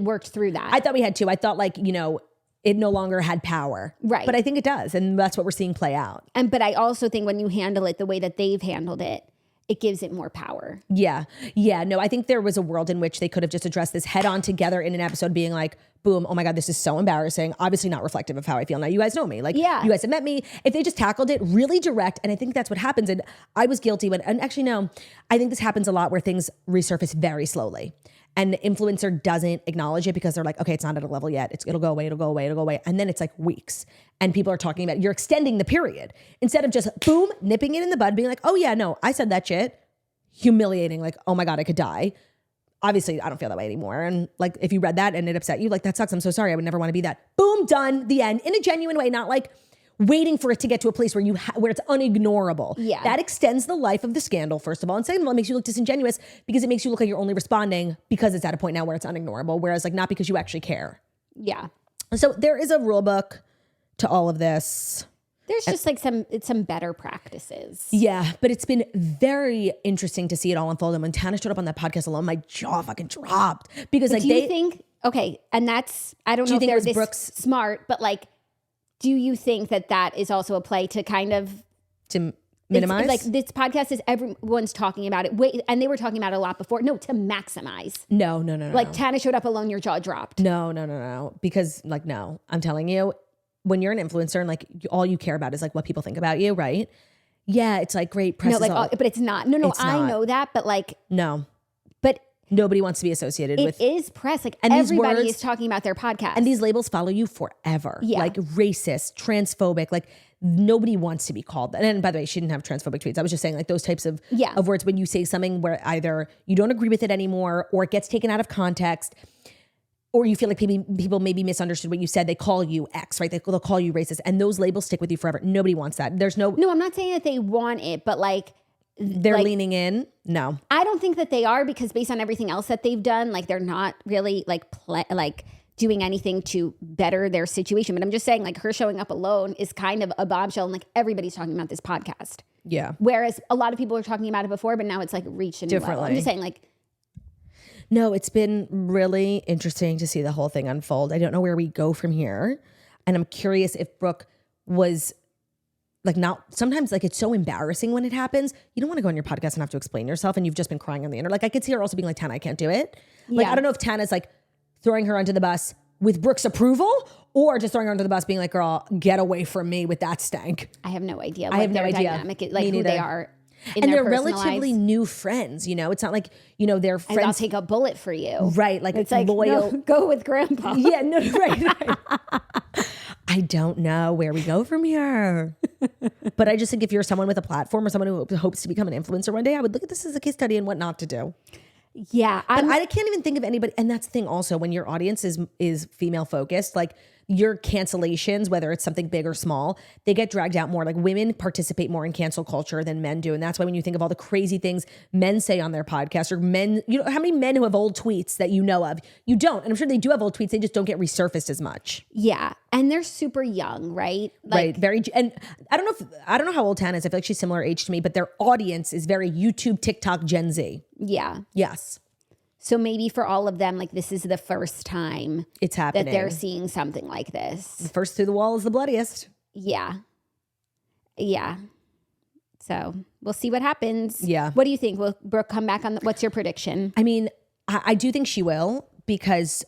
worked through that. I thought we had too. I thought like, you know, it no longer had power. Right. But I think it does. And that's what we're seeing play out. But I also think when you handle it the way that they've handled it, it gives it more power. Yeah. Yeah. No, I think there was a world in which they could have just addressed this head on together in an episode, being like, boom, oh my God, this is so embarrassing. Obviously not reflective of how I feel now. You guys know me. Like, you guys have met me. If they just tackled it really direct, and I think that's what happens. And I was guilty and actually, no, I think this happens a lot where things resurface very slowly. And the influencer doesn't acknowledge it because they're like, okay, it's not at a level yet. It'll go away. And then it's like weeks. And people are talking about it. You're extending the period instead of just boom, nipping it in the bud, being like, oh yeah, no, I said that shit. Humiliating, like, oh my God, I could die. Obviously, I don't feel that way anymore. And like, if you read that and it upset you, like, that sucks. I'm so sorry. I would never want to be that. Boom, done, the end, in a genuine way, not like waiting for it to get to a place where where it's unignorable. Yeah. That extends the life of the scandal, first of all. And second of all, it makes you look disingenuous because it makes you look like you're only responding because it's at a point now where it's unignorable, whereas like not because you actually care. Yeah. So there is a rule book to all of this. There's just like some better practices. Yeah, but it's been very interesting to see it all unfold. And when Tana showed up on that podcast alone, my jaw fucking dropped because but like you think, okay, and that's, I don't know if they're this Brooke's smart, but like, do you think that is also a play to kind of to minimize? Like this podcast is everyone's talking about it. And they were talking about it a lot before. No, to maximize. No. Like Tana showed up alone, your jaw dropped. No. Because like, no, I'm telling you, when you're an influencer and like all you care about is like what people think about you, right? Yeah, it's like great press. No, like, but it's not. No, I know that, but like, no. But nobody wants to be associated with. It is press. Like everybody is talking about their podcast. And these labels follow you forever. Yeah. Like racist, transphobic, like nobody wants to be called that. And by the way, she didn't have transphobic tweets. I was just saying like those types of words when you say something where either you don't agree with it anymore or it gets taken out of context or you feel like people maybe misunderstood what you said. They call you X, right? They'll call you racist and those labels stick with you forever. Nobody wants that. No, I'm not saying that they want it, but like, they're leaning in. No, I don't think that they are, because based on everything else that they've done, like they're not really like doing anything to better their situation. But I'm just saying, like, her showing up alone is kind of a bombshell, and like everybody's talking about this podcast. Yeah. Whereas a lot of people were talking about it before, but now it's like reached a new level. I'm just saying, like, no, it's been really interesting to see the whole thing unfold. I don't know where we go from here, and I'm curious if Brooke was like, not sometimes, like, it's so embarrassing when it happens. You don't want to go on your podcast and have to explain yourself, and you've just been crying on the internet. Like, I could see her also being like, Tana, I can't do it. Like, I don't know if Tana's like throwing her under the bus with Brooke's approval, or just throwing her under the bus being like, girl, get away from me with that stank. I have no idea. I have no idea. Dynamic, like who they are. And they're relatively new friends, you know? It's not like, you know, they're friends. I'll take a bullet for you. Right. Like, it's like, loyal. No, go with grandpa. Yeah, no, right. I don't know where we go from here. But I just think if you're someone with a platform or someone who hopes to become an influencer one day, I would look at this as a case study and what not to do. Yeah. But I can't even think of anybody. And that's the thing also, when your audience is female focused, like your cancellations, whether it's something big or small, they get dragged out more. Like, women participate more in cancel culture than men do. And that's why when you think of all the crazy things men say on their podcast, or men, you know, how many men who have old tweets that you know of? You don't. And I'm sure they do have old tweets. They just don't get resurfaced as much. Yeah. And they're super young, right? Like, right. Very. And I don't know how old Tana is. I feel like she's similar age to me, but their audience is very YouTube, TikTok, Gen Z. Yeah. Yes. So maybe for all of them, like, this is the first time it's happening that they're seeing something like this. First through the wall is the bloodiest. Yeah. Yeah. So we'll see what happens. Yeah. What do you think? Will Brooke come back on? What's your prediction? I mean, I do think she will, because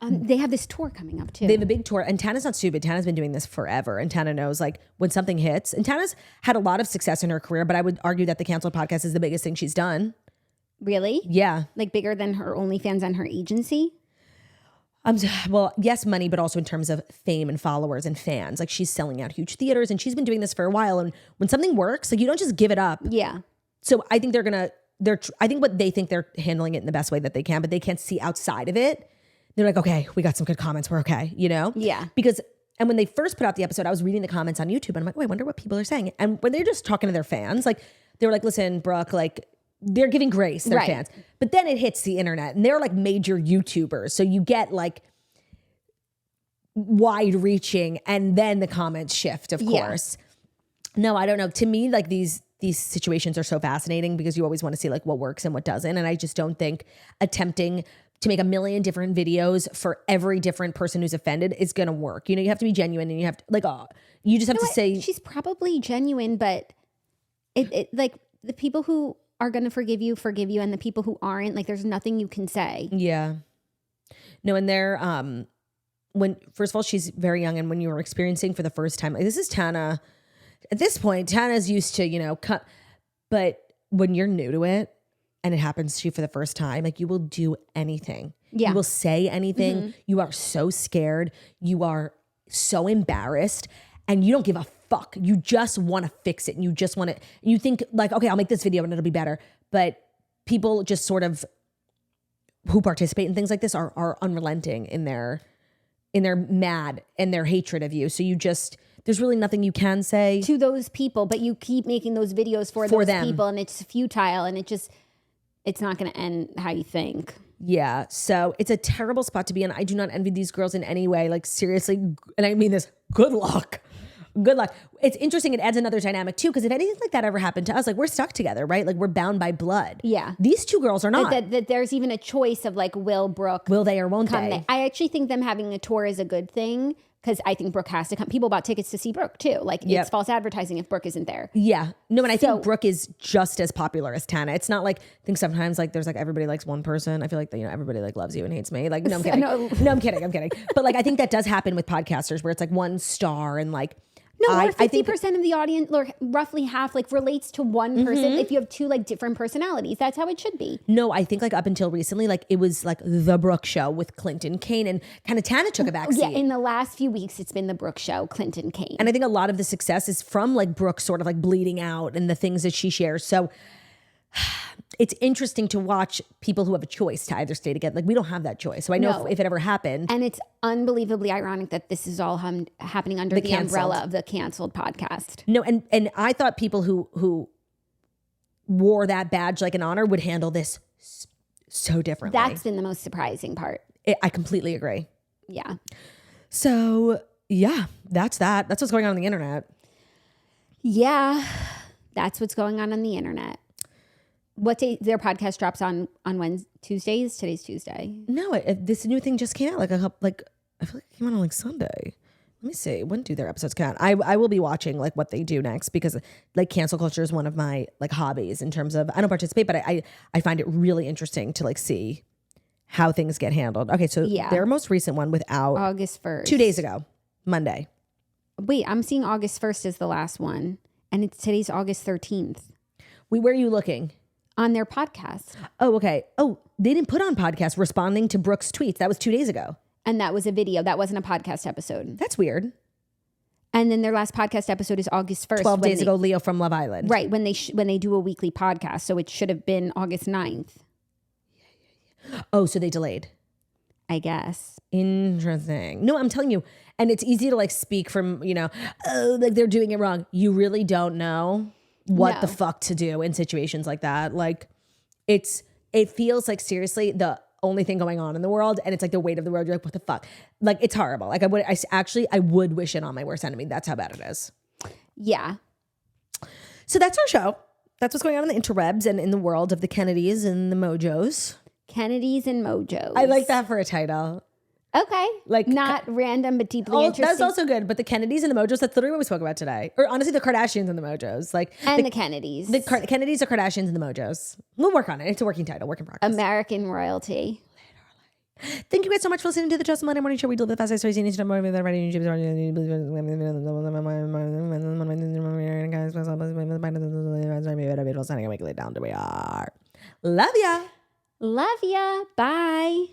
they have this tour coming up too. They have a big tour, and Tana's not stupid. Tana's been doing this forever, and Tana knows, like, when something hits. And Tana's had a lot of success in her career, but I would argue that the Canceled podcast is the biggest thing she's done. Really? Yeah. Like, bigger than her OnlyFans and her agency? Well, yes, money, but also in terms of fame and followers and fans. Like, she's selling out huge theaters, and she's been doing this for a while. And when something works, like, you don't just give it up. Yeah. So I think I think what they think, they're handling it in the best way that they can, but they can't see outside of it. They're like, okay, we got some good comments. We're okay, you know? Yeah. And when they first put out the episode, I was reading the comments on YouTube, and I'm like, oh, I wonder what people are saying. And when they're just talking to their fans, like, they were like, listen, Brooke, like, they're giving grace, their fans. But then it hits the internet, and they're like major YouTubers. So you get like wide reaching, and then the comments shift, of course. No, I don't know. To me, like, these situations are so fascinating, because you always want to see like what works and what doesn't. And I just don't think attempting to make a million different videos for every different person who's offended is going to work. You know, you have to be genuine, and you have to, like, you just have to say. She's probably genuine, but it like, the people who are going to forgive you, and the people who aren't, like, there's nothing you can say. Yeah. No, and they're, when, first of all, she's very young, and when you were experiencing for the first time, like, this is Tana. At this point, Tana's used to, you know, but when you're new to it and it happens to you for the first time, like, you will do anything. Yeah. You will say anything. Mm-hmm. You are so scared. You are so embarrassed, and you don't give a fuck. You just want to fix it. And you just want to, you think like, okay, I'll make this video and it'll be better. But people just sort of, who participate in things like this are unrelenting in their mad and their hatred of you. So you just, there's really nothing you can say to those people, but you keep making those videos for those them. People, and it's futile, and it's not going to end how you think. Yeah. So it's a terrible spot to be in. I do not envy these girls in any way. Like, seriously. And I mean this, good luck. Good luck. It's interesting. It adds another dynamic too, because if anything like that ever happened to us, like, we're stuck together, right? Like, we're bound by blood. Yeah. These two girls are not. That there's even a choice of like, will they or won't they? I actually think them having a tour is a good thing, because I think Brooke has to come. People bought tickets to see Brooke too. Like, it's false advertising if Brooke isn't there. Yeah. No, and I think Brooke is just as popular as Tana. It's not like, I think sometimes like there's like everybody likes one person. I feel like, you know, everybody like loves you and hates me. Like, no, I'm kidding. No, I'm kidding. But like, I think that does happen with podcasters, where it's like one star, and like, no, or 50% of the audience, or roughly half, like, relates to one person. If you have two like different personalities, that's how it should be. No, I think like up until recently, like, it was like the Brooke show with Clinton Kane, and kind of Tana took a backseat. Yeah, in the last few weeks, it's been the Brooke show, Clinton Kane. And I think a lot of the success is from like Brooke sort of like bleeding out and the things that she shares. So it's interesting to watch people who have a choice to either stay together. Like, we don't have that choice. So I know if it ever happened. And it's unbelievably ironic that this is all happening under the umbrella of the Canceled podcast. No, and I thought people who wore that badge like an honor would handle this so differently. That's been the most surprising part. I completely agree. Yeah. So yeah, that's that. That's what's going on the internet. Yeah, that's what's going on the internet. What day? Their podcast drops on Wednesday, Tuesdays. Today's Tuesday. No, this new thing just came out I feel like it came out on like Sunday. Let me see. When do their episodes come out? I will be watching like what they do next because like cancel culture is one of my like hobbies in terms of I don't participate, but I find it really interesting to like see how things get handled. Okay, so their most recent one without August 1st. 2 days ago, Monday. Wait, I'm seeing August 1st as the last one, and today's August 13th. Where are you looking? On their podcast. Oh, okay. Oh, they didn't put on podcast responding to Brooke's tweets. That was 2 days ago. And that was a video. That wasn't a podcast episode. That's weird. And then their last podcast episode is August 1st. 12 days ago, Leo from Love Island. Right, when they do a weekly podcast. So it should have been August 9th. Oh, so they delayed. I guess. Interesting. No, I'm telling you. And it's easy to like speak from, like they're doing it wrong. You really don't know what the fuck to do in situations like that. Like it feels like seriously the only thing going on in the world. And it's like the weight of the world. You're like, what the fuck? Like it's horrible. Like I would wish it on my worst enemy. That's how bad it is. Yeah. So that's our show. That's what's going on in the interwebs and in the world of the Kennedys and the Mongeaus. Kennedys and Mongeaus. I like that for a title. Okay. Like not random, but deeply interesting. That's also good. But the Kennedys and the Mongeaus, that's literally what we spoke about today. Or honestly, the Kardashians and the Mongeaus. And the Kennedys. The Kennedys, the Kardashians, and the Mongeaus. We'll work on it. It's a working title, work in progress. American royalty. Thank you guys so much for listening to the Just Monday Morning Show. We deliver the fast stories you need to know more about writing YouTube. Love ya. Love ya. Bye.